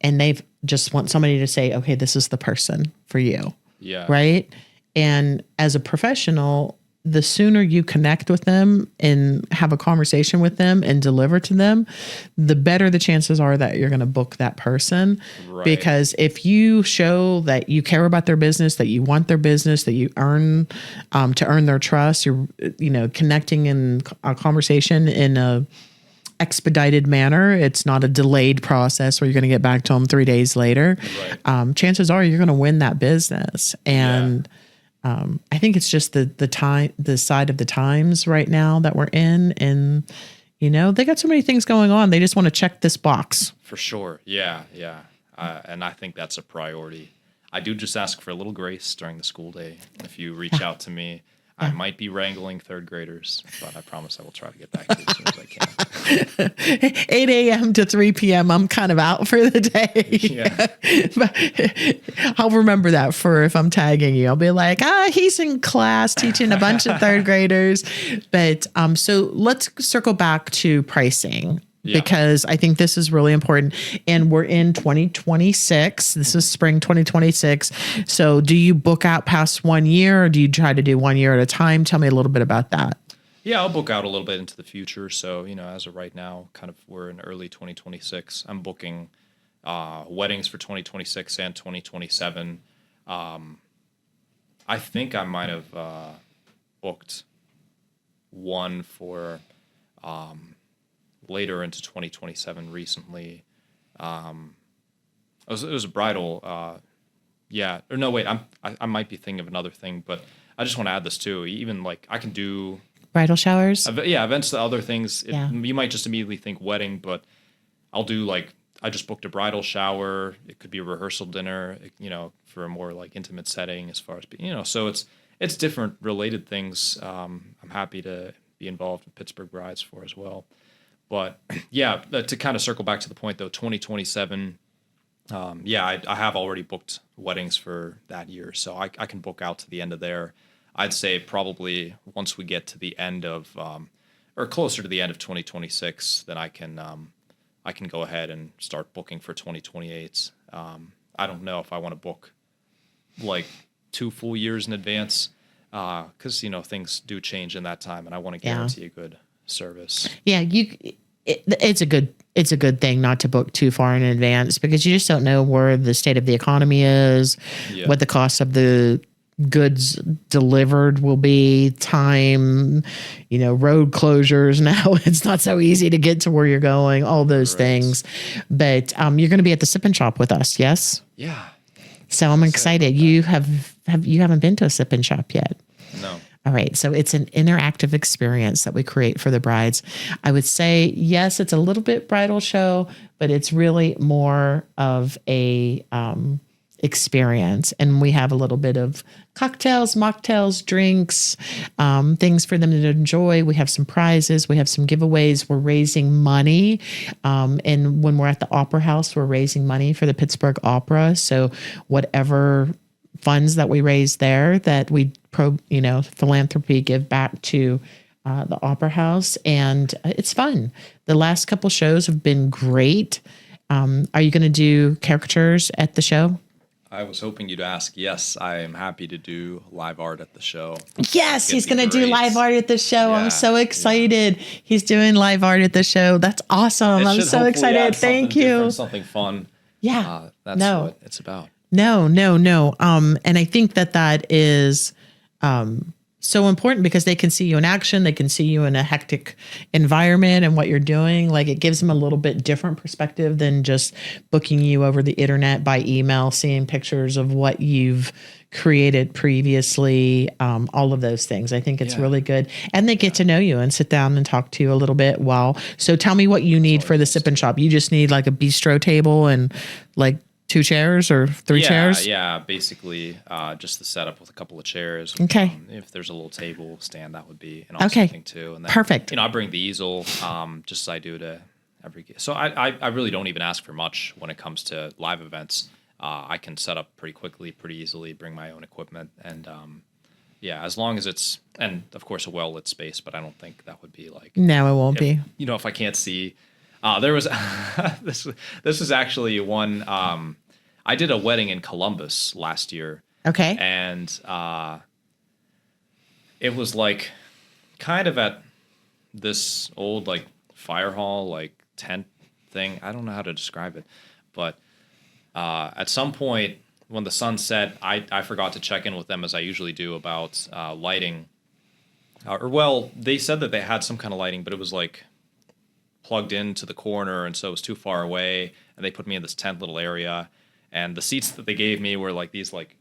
And they just want somebody to say, okay, this is the person for you. Yeah. Right. And as a professional, the sooner you connect with them and have a conversation with them and deliver to them, the better the chances are that you're going to book that person. Right. Because if you show that you care about their business, that you want their business, that you earn to earn their trust, you're, connecting in a conversation in a expedited manner. It's not a delayed process where you're going to get back to them 3 days later. Right. Chances are you're going to win that business. And I think it's just the side of the times right now that we're in. And, they got so many things going on. They just want to check this box. For sure. Yeah. And I think that's a priority. I do just ask for a little grace during the school day. If you reach out to me, I might be wrangling third graders, but I promise I will try to get back to you as soon as I can. 8 a.m. to 3 p.m. I'm kind of out for the day. Yeah. But I'll remember that for if I'm tagging you. I'll be like, he's in class teaching a bunch of third graders. But so let's circle back to pricing. Yeah. Because I think this is really important. And we're in 2026. This is spring 2026. So do you book out past 1 year, or do you try to do 1 year at a time? Tell me a little bit about that. Yeah, I'll book out a little bit into the future. So, as of right now, kind of we're in early 2026. I'm booking weddings for 2026 and 2027. I think I might have booked one for later into 2027 recently. It was a bridal. Or no, wait, I might be thinking of another thing, but I just want to add this too. Even like I can do bridal showers. Events to other things. You might just immediately think wedding, but I'll do I just booked a bridal shower. It could be a rehearsal dinner, for a more like intimate setting as far as, so it's different related things. I'm happy to be involved in Pittsburgh Brides for as well. But to kind of circle back to the point though, 2027, I have already booked weddings for that year. So I can book out to the end of there. I'd say probably once we get to the end of, or closer to the end of 2026, then I can go ahead and start booking for 2028. I don't know if I want to book like 2 full years in advance, because, things do change in that time and I want to guarantee a good service. Yeah, it's a good thing not to book too far in advance, because you just don't know where the state of the economy is, what the cost of the goods delivered will be, time, road closures. Now it's not so easy to get to where you're going, all those things. But you're going to be at the Sip and Shop with us, yes? Yeah. So I'm excited. You haven't been to a Sip and Shop yet? No. All right. So it's an interactive experience that we create for the brides. I would say, yes, it's a little bit bridal show, but it's really more of a experience. And we have a little bit of cocktails, mocktails, drinks, things for them to enjoy. We have some prizes. We have some giveaways. We're raising money. And when we're at the Opera House, we're raising money for the Pittsburgh Opera. So whatever funds that we raise there, that we philanthropy give back to the Opera House, and it's fun. The last couple shows have been great. Are you going to do caricatures at the show? I was hoping you'd ask. Yes, I am happy to do live art at the show. Yes, he's going to do live art at the show. Yeah, I'm so excited. He's doing live art at the show. That's awesome. I'm so excited. Thank you. Something fun. Yeah. That's what it's about. No. And I think that is so important because they can see you in action. They can see you in a hectic environment and what you're doing. Like, it gives them a little bit different perspective than just booking you over the internet by email, seeing pictures of what you've created previously, all of those things. I think it's really good. And they get to know you and sit down and talk to you a little bit. So tell me what you need for the sip and shop. You just need like a bistro table and like 2 chairs or 3 chairs? Yeah, basically just the setup with a couple of chairs. Okay. If there's a little table stand, that would be an awesome thing too. And then, perfect. I bring the easel just as I do to every. So I really don't even ask for much when it comes to live events. I can set up pretty quickly, pretty easily, bring my own equipment. And as long as it's, and of course a well-lit space, but I don't think that would be like. No, it won't be. If I can't see. There was this is actually one. I did a wedding in Columbus last year. Okay. And it was like kind of at this old like fire hall like tent thing. I don't know how to describe it, but at some point when the sun set, I forgot to check in with them as I usually do about lighting. They said that they had some kind of lighting, but it was like plugged into the corner, and so it was too far away, and they put me in this tent little area, and the seats that they gave me were like these like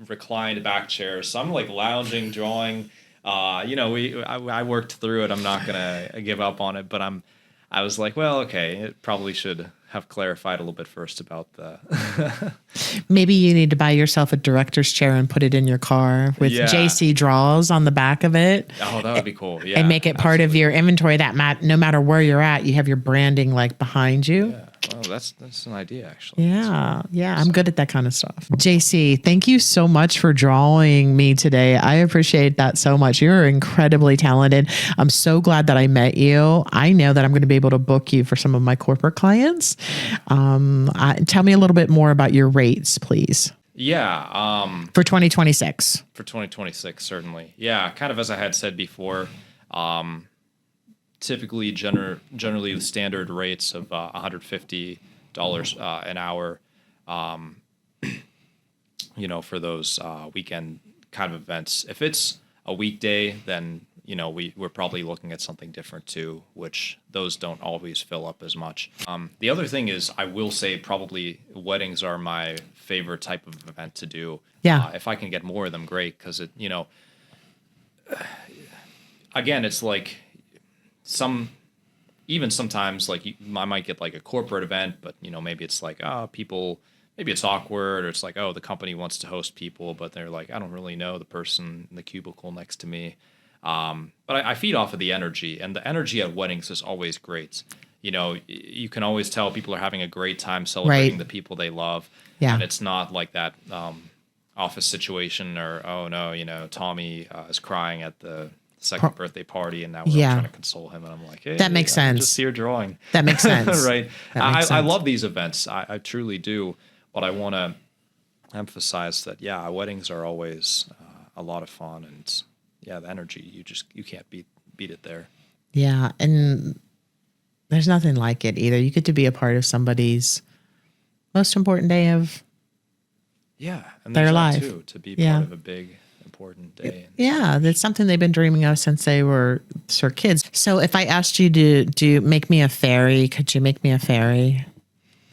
reclined back chairs, so I'm like lounging, drawing. I worked through it. I'm not gonna give up on it, but I was like, well, okay, it probably should have clarified a little bit first about the. Maybe you need to buy yourself a director's chair and put it in your car with JC draws on the back of it. Oh, that would be cool. Yeah, and make it part of your inventory. No matter where you're at, you have your branding like behind you. Yeah. Well, that's an idea, actually. Yeah. I'm good at that kind of stuff. JC, thank you so much for drawing me today. I appreciate that so much. You're incredibly talented. I'm so glad that I met you. I know that I'm going to be able to book you for some of my corporate clients. Tell me a little bit more about your rates, please. Yeah. For 2026. For 2026, certainly. Yeah. Kind of as I had said before, typically generally the standard rates of $150 an hour, for those weekend kind of events. If it's a weekday, then we're probably looking at something different too, which those don't always fill up as much. The other thing is, I will say probably weddings are my favorite type of event to do. Yeah. If I can get more of them, great, because it again, it's like sometimes like I might get like a corporate event, but maybe it's like maybe it's awkward, or it's like, the company wants to host people, but they're like, I don't really know the person in the cubicle next to me. But I feed off of the energy, and the energy at weddings is always great. You can always tell people are having a great time celebrating the people they love. Yeah. And it's not like that office situation or, Tommy is crying at the second birthday party, and now we're trying to console him, and I'm like, hey, that makes sense. Just here drawing. That makes sense. Right. That makes sense. I love these events. I truly do, but I want to emphasize that weddings are always a lot of fun, and the energy, you can't beat it there. Yeah, and there's nothing like it either. You get to be a part of somebody's most important day of and their life too, to be part of a big important day. Yeah, that's something they've been dreaming of since they were kids. So if I asked you to make me a fairy, could you make me a fairy?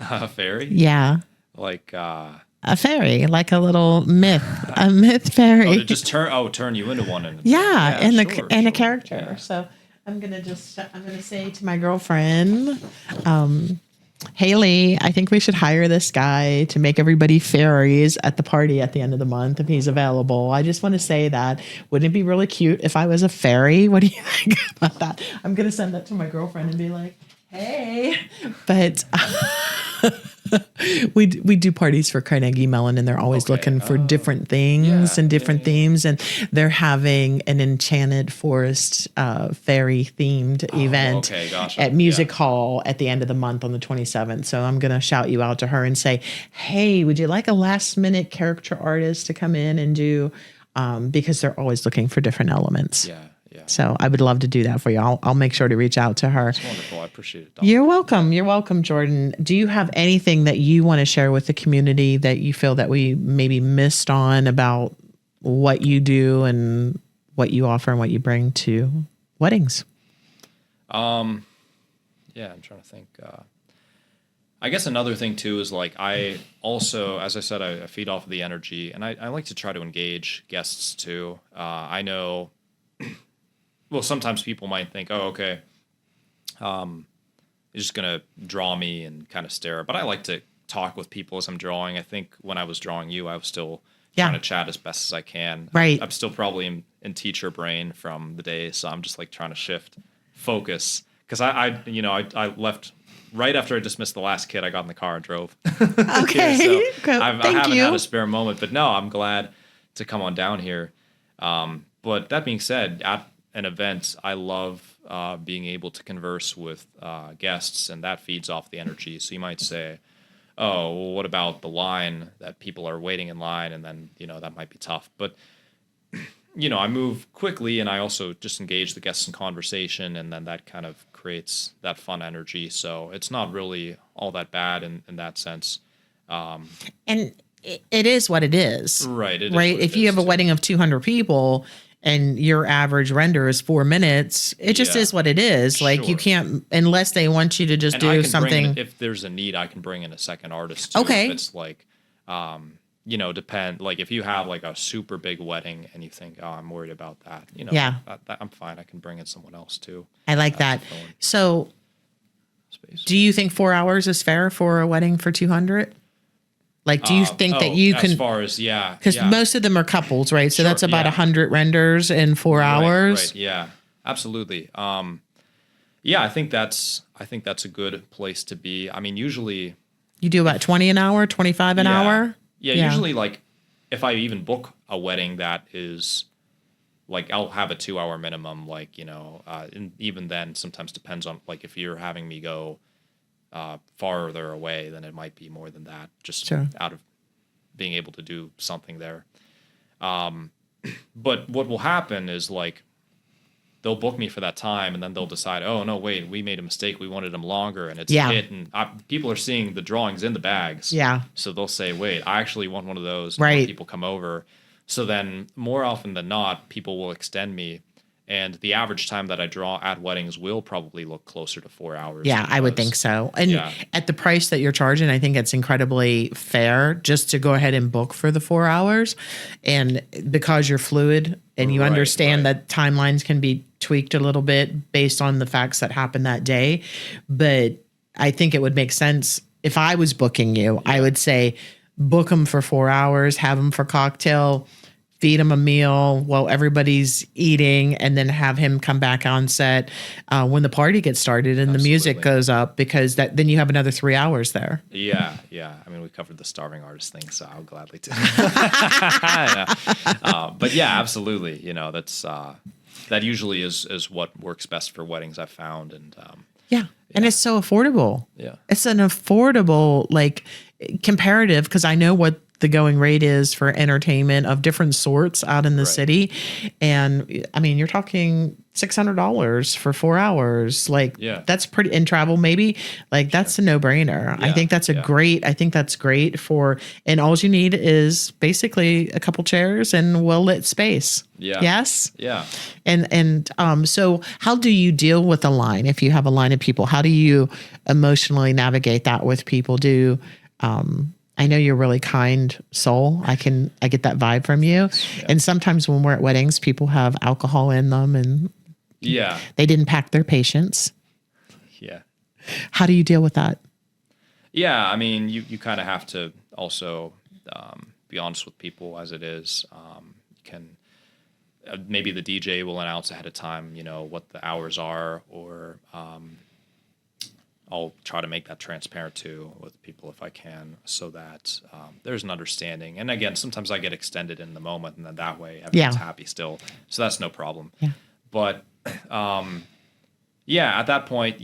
A fairy? Yeah. Like a fairy, like a little myth, a myth fairy. To just turn you into one. And a character. So I'm gonna say to my girlfriend, Haley, I think we should hire this guy to make everybody fairies at the party at the end of the month if he's available. I just want to say that. Wouldn't it be really cute if I was a fairy? What do you think about that? I'm going to send that to my girlfriend and be like, hey. But We do parties for Carnegie Mellon, and they're always looking for different things and different themes. And they're having an Enchanted Forest fairy themed event at Music Hall at the end of the month on the 27th. So I'm going to shout you out to her and say, hey, would you like a last minute caricature artist to come in and do, because they're always looking for different elements. Yeah. So I would love to do that for you. I'll make sure to reach out to her. That's wonderful. I appreciate it, Dom. You're welcome. You're welcome, Jordan. Do you have anything that you want to share with the community that you feel that we maybe missed on about what you do and what you offer and what you bring to weddings? Yeah, I'm trying to think. I guess another thing too is like I also, as I said, I feed off of the energy, and I like to try to engage guests too. I know. Well, sometimes people might think, oh, okay, you're just going to draw me and kind of stare. But I like to talk with people as I'm drawing. I think when I was drawing you, I was still trying to chat as best as I can. Right. I'm still probably in teacher brain from the day. So I'm just like trying to shift focus. Because I left right after I dismissed the last kid. I got in the car and drove. Okay. So I haven't had a spare moment. But no, I'm glad to come on down here. But that being said, at an event, I love being able to converse with guests, and that feeds off the energy. So you might say, oh, well, what about the line that people are waiting in line? And then, that might be tough. But, I move quickly, and I also just engage the guests in conversation, and then that kind of creates that fun energy. So it's not really all that bad in that sense. And it is what it is. Right. If you have a wedding of 200 people and your average render is 4 minutes, it just is what it is. Like you can't, unless they want you to just do something. If there's a need, I can bring in a second artist too. Okay. If it's like, depend, like if you have like a super big wedding and you think, oh, I'm worried about that, that I'm fine. I can bring in someone else too. I like that. So do you think 4 hours is fair for a wedding for 200? Like, do you think that you can, as far as, because most of them are couples, right? So that's about 100 renders in 4 hours. Right. Yeah, absolutely. I think that's a good place to be. I mean, usually you do about 20 an hour, 25 an hour. Yeah. Usually like if I even book a wedding that is like, I'll have a 2 hour minimum, like, and even then sometimes depends on like, if you're having me go farther away, then it might be more than that, just out of being able to do something there. But what will happen is like they'll book me for that time, and then they'll decide, oh no, wait, we made a mistake, we wanted them longer, and it's a hit, and people are seeing the drawings in the bags. So they'll say, wait, I actually want one of those. Right. People come over. So then more often than not, people will extend me. And the average time that I draw at weddings will probably look closer to 4 hours. Yeah, I would think so. And at the price that you're charging, I think it's incredibly fair just to go ahead and book for the 4 hours. And because you're fluid and you understand that timelines can be tweaked a little bit based on the facts that happened that day. But I think it would make sense if I was booking you, I would say book them for 4 hours, have them for cocktail, feed him a meal while everybody's eating, and then have him come back on set when the party gets started and the music goes up, because then you have another 3 hours there. Yeah. I mean, we covered the starving artist thing, so I'll gladly do. But yeah, absolutely. That's that usually is what works best for weddings, I've found, and and it's so affordable. Yeah, it's an affordable comparative, because I know what the going rate is for entertainment of different sorts out in the city. And I mean, you're talking $600 for 4 hours. That's pretty, in travel, maybe that's a no brainer. I think that's I think that's great and all you need is basically a couple chairs and well-lit space. Yeah. Yes. Yeah. And so how do you deal with a line? If you have a line of people, how do you emotionally navigate that with people? I know you're a really kind soul. I get that vibe from you. Yeah. And sometimes when we're at weddings, people have alcohol in them and they didn't pack their patience. Yeah. How do you deal with that? Yeah. I mean, you kind of have to also be honest with people as it is. You can maybe the DJ will announce ahead of time, what the hours are, or I'll try to make that transparent too with people if I can, so that there's an understanding. And again, sometimes I get extended in the moment, and then that way everyone's happy still. So that's no problem. Yeah. But at that point,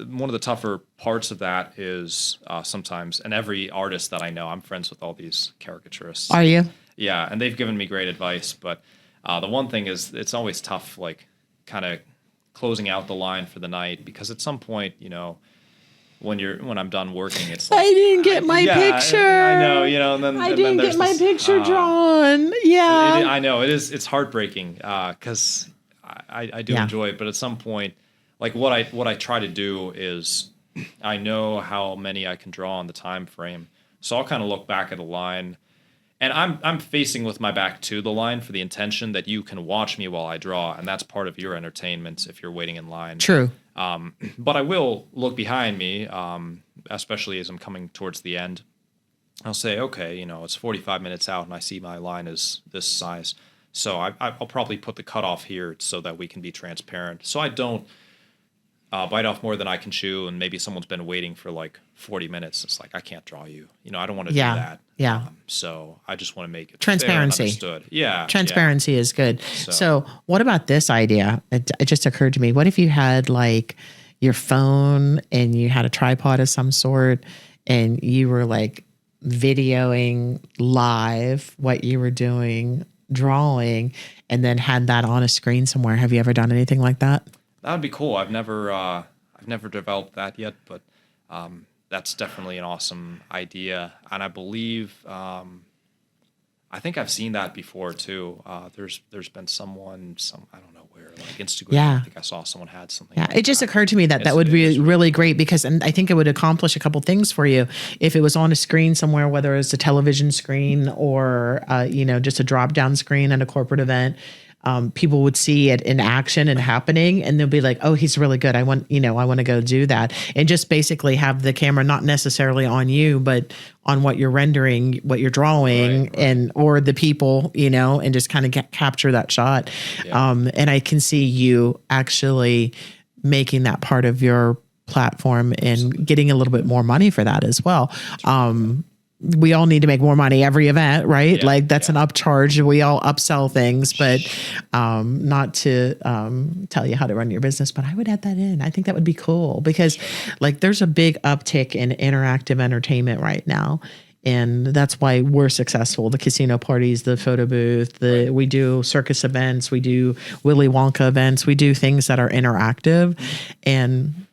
one of the tougher parts of that is sometimes, and every artist that I know, I'm friends with all these caricaturists. Are you? Yeah, and they've given me great advice. But the one thing is, it's always tough, like kind of closing out the line for the night, because at some point, you know, when I'm done working, it's like, I didn't get my picture. I know, you know, and then I didn't get my picture drawn. Yeah, I know it's heartbreaking because I do enjoy it, but at some point, like what I try to do is, I know how many I can draw on the time frame, so I'll kind of look back at a line. And I'm facing with my back to the line for the intention that you can watch me while I draw, and that's part of your entertainment if you're waiting in line. True. But I will look behind me, especially as I'm coming towards the end. I'll say, okay, you know, it's 45 minutes out, and I see my line is this size, so I'll probably put the cutoff here so that we can be transparent. So I don't bite off more than I can chew, and maybe someone's been waiting for like 40 minutes. It's like, I can't draw you. You know, I don't want to do that. Yeah. So I just want to make it transparency. Fair and understood. Yeah. Transparency is good. So what about this idea? It just occurred to me. What if you had like your phone and you had a tripod of some sort, and you were like videoing live what you were doing, drawing, and then had that on a screen somewhere? Have you ever done anything like that? That would be cool. I've never developed that yet, but that's definitely an awesome idea. And I believe, I think I've seen that before too. There's been I don't know where, like Instagram. Yeah. I think I saw someone had something. Yeah, like it just that. occurred to me that would be really great, because, and I think it would accomplish a couple things for you if it was on a screen somewhere, whether it's a television screen or just a drop down screen at a corporate event. People would see it in action and happening, and they'll be like, oh, he's really good. I want to go do that. And just basically have the camera not necessarily on you, but on what you're rendering, what you're drawing, right. or the people, and just kind of capture that shot. Yeah. And I can see you actually making that part of your platform and getting a little bit more money for that as well. We all need to make more money every event, right? Yeah, that's an upcharge. We all upsell things, but not to tell you how to run your business, but I would add that in. I think that would be cool, because there's a big uptick in interactive entertainment right now. And that's why we're successful. The casino parties, the photo booth, we do circus events, we do Willy Wonka events, we do things that are interactive, and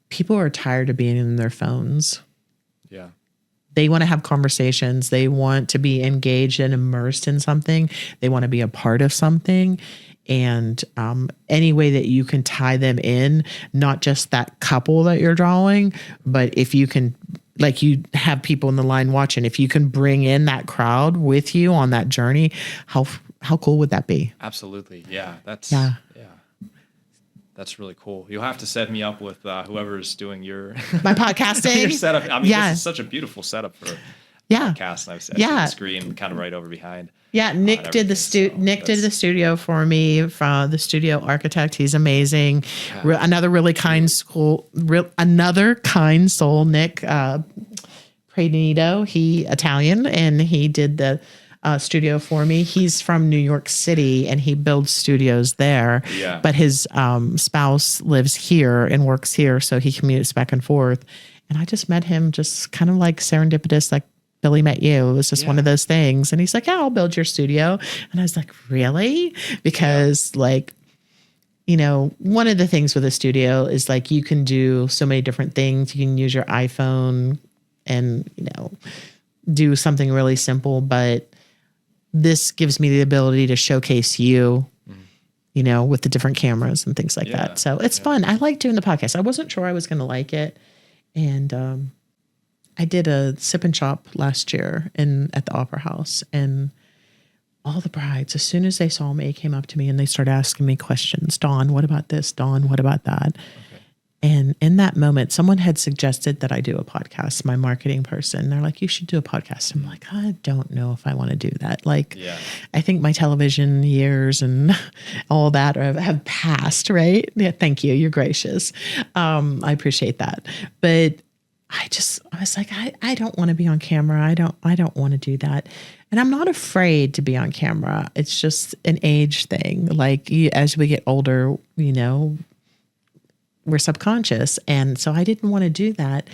people are tired of being in their phones. Yeah. They want to have conversations. They want to be engaged and immersed in something. They want to be a part of something. And any way that you can tie them in, not just that couple that you're drawing, but if you can, you have people in the line watching, if you can bring in that crowd with you on that journey, how cool would that be? Absolutely. Yeah. That's really cool. You'll have to set me up with whoever's doing my podcasting, your setup. I mean, this is such a beautiful setup for podcast. And I've seen the screen kind of right over behind. Yeah, Nick did the studio for me. From the studio architect, he's amazing. Yeah. Another really kind soul, Nick Pranito. He Italian, and he did the studio for me. He's from New York City, and he builds studios there. Yeah. But his spouse lives here and works here, so he commutes back and forth. And I just met him, just kind of like serendipitous, like Billy met you. It was just one of those things. And he's like, yeah, I'll build your studio. And I was like, really? Because one of the things with a studio is you can do so many different things. You can use your iPhone and, do something really simple, but this gives me the ability to showcase you, with the different cameras and things like that. So it's fun. I like doing the podcast. I wasn't sure I was going to like it. And I did a sip and shop last year at the Opera House, and all the brides, as soon as they saw me, came up to me and they started asking me questions. Dawn, what about this? Dawn, what about that? Okay. And in that moment, someone had suggested that I do a podcast, my marketing person. They're like, you should do a podcast. I'm like, I don't know if I want to do that. Like, I think my television years and all that have passed, right? Yeah, thank you. You're gracious. I appreciate that. But I was like, I don't want to be on camera. I don't want to do that. And I'm not afraid to be on camera. It's just an age thing. Like as we get older, we're subconscious. And so I didn't want to do that.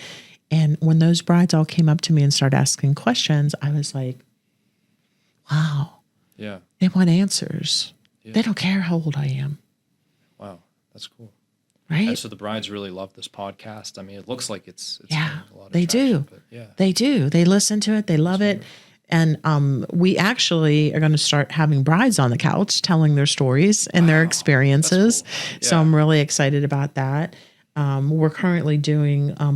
And when those brides all came up to me and started asking questions, I was like, wow. Yeah. They want answers. Yeah. They don't care how old I am. Wow. That's cool. Right. And so the brides really love this podcast. I mean, it looks like it's yeah, a lot of they traction, do. But yeah. They do. They listen to it. They love it. And we actually are going to start having brides on the couch telling their stories and their experiences. Cool. Yeah. So I'm really excited about that. We're currently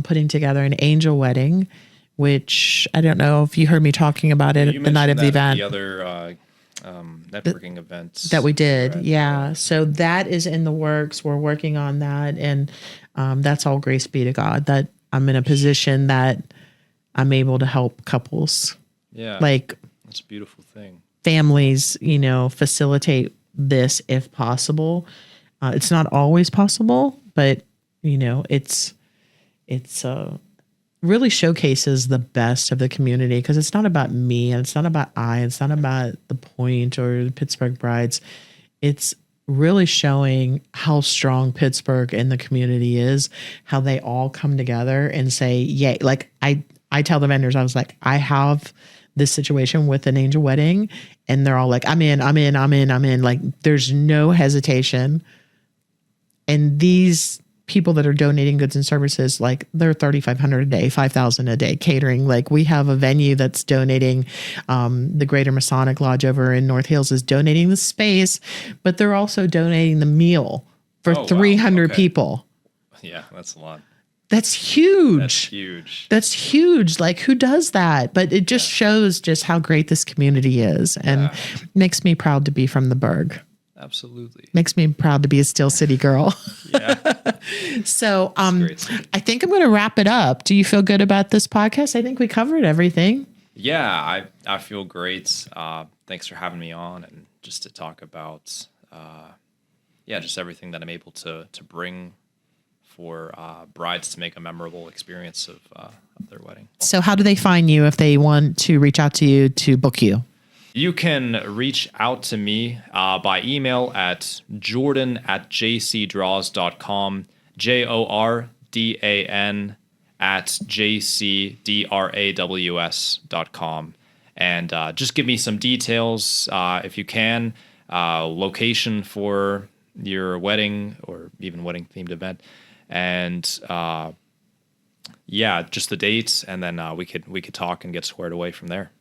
putting together an angel wedding, which I don't know if you heard me talking about it the night of the event. The other networking events that we did. Yeah. So that is in the works. We're working on that. And that's all grace be to God that I'm in a position that I'm able to help couples. Yeah. Like that's a beautiful thing. Families, facilitate this if possible. It's not always possible, but it's really showcases the best of the community because it's not about me and it's not about it's not about the Point or the Pittsburgh Brides. It's really showing how strong Pittsburgh and the community is, how they all come together and say, yay. Like I tell the vendors, I was like, I have this situation with an angel wedding, and they're all like, I'm in. Like there's no hesitation. And these people that are donating goods and services, like they're $3,500 a day, $5,000 a day catering. Like we have a venue that's donating, the Greater Masonic Lodge over in North Hills is donating the space, but they're also donating the meal for 300 people. Yeah, that's a lot. That's huge. That's huge. Like who does that? But it just shows just how great this community is and makes me proud to be from the Burg. Absolutely. Makes me proud to be a Steel City girl. Yeah. So I think I'm going to wrap it up. Do you feel good about this podcast? I think we covered everything. Yeah, I feel great. Thanks for having me on and just to talk about, just everything that I'm able to bring for brides to make a memorable experience of their wedding. So how do they find you if they want to reach out to you to book you? You can reach out to me by email at jordan@jcdraws.com, jordan@jcdraws.com. And just give me some details if you can, location for your wedding or even wedding themed event. And just the dates. And then we could talk and get squared away from there.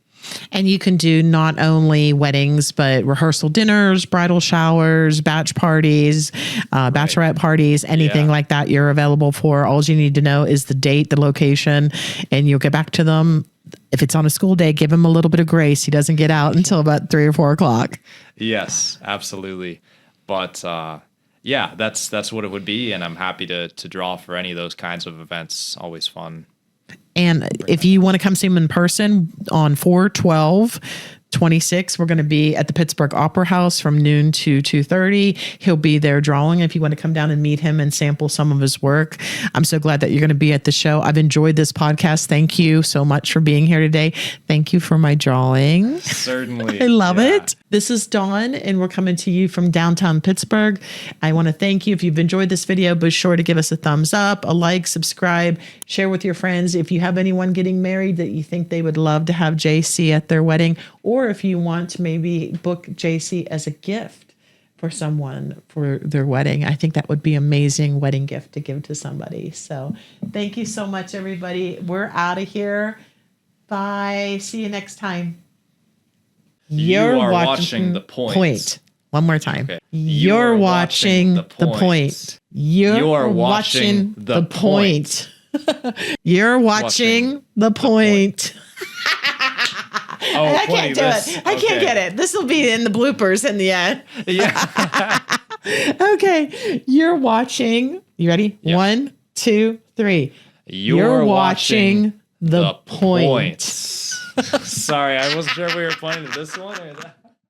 And you can do not only weddings, but rehearsal dinners, bridal showers, batch parties, bachelorette parties, anything like that you're available for. All you need to know is the date, the location, and you'll get back to them. If it's on a school day, give him a little bit of grace. He doesn't get out until about 3 or 4 o'clock. Yes, absolutely. But that's what it would be. And I'm happy to draw for any of those kinds of events. Always fun. And if you want to come see him in person on 4/12/26, we're going to be at the Pittsburgh Opera House from noon to 2:30. He'll be there drawing if you want to come down and meet him and sample some of his work. I'm so glad that you're going to be at the show. I've enjoyed this podcast. Thank you so much for being here today. Thank you for my drawing. Certainly. I love it. This is Dawn, and we're coming to you from downtown Pittsburgh. I want to thank you. If you've enjoyed this video, be sure to give us a thumbs up, a like, subscribe, share with your friends. If you have anyone getting married that you think they would love to have JC at their wedding, or if you want to maybe book JC as a gift for someone for their wedding, I think that would be an amazing wedding gift to give to somebody. So thank you so much, everybody. We're out of here. Bye. See you next time. You're watching The Point. One more time. Okay. You're watching The Point. You're watching The Point. You're watching The Point. I can't do it. I can't get it. This will be in the bloopers in the end. Yeah. Okay. You're watching. You ready? Yeah. 1, 2, 3. You're watching The Point. Sorry, I wasn't sure if we were pointing to this one or that.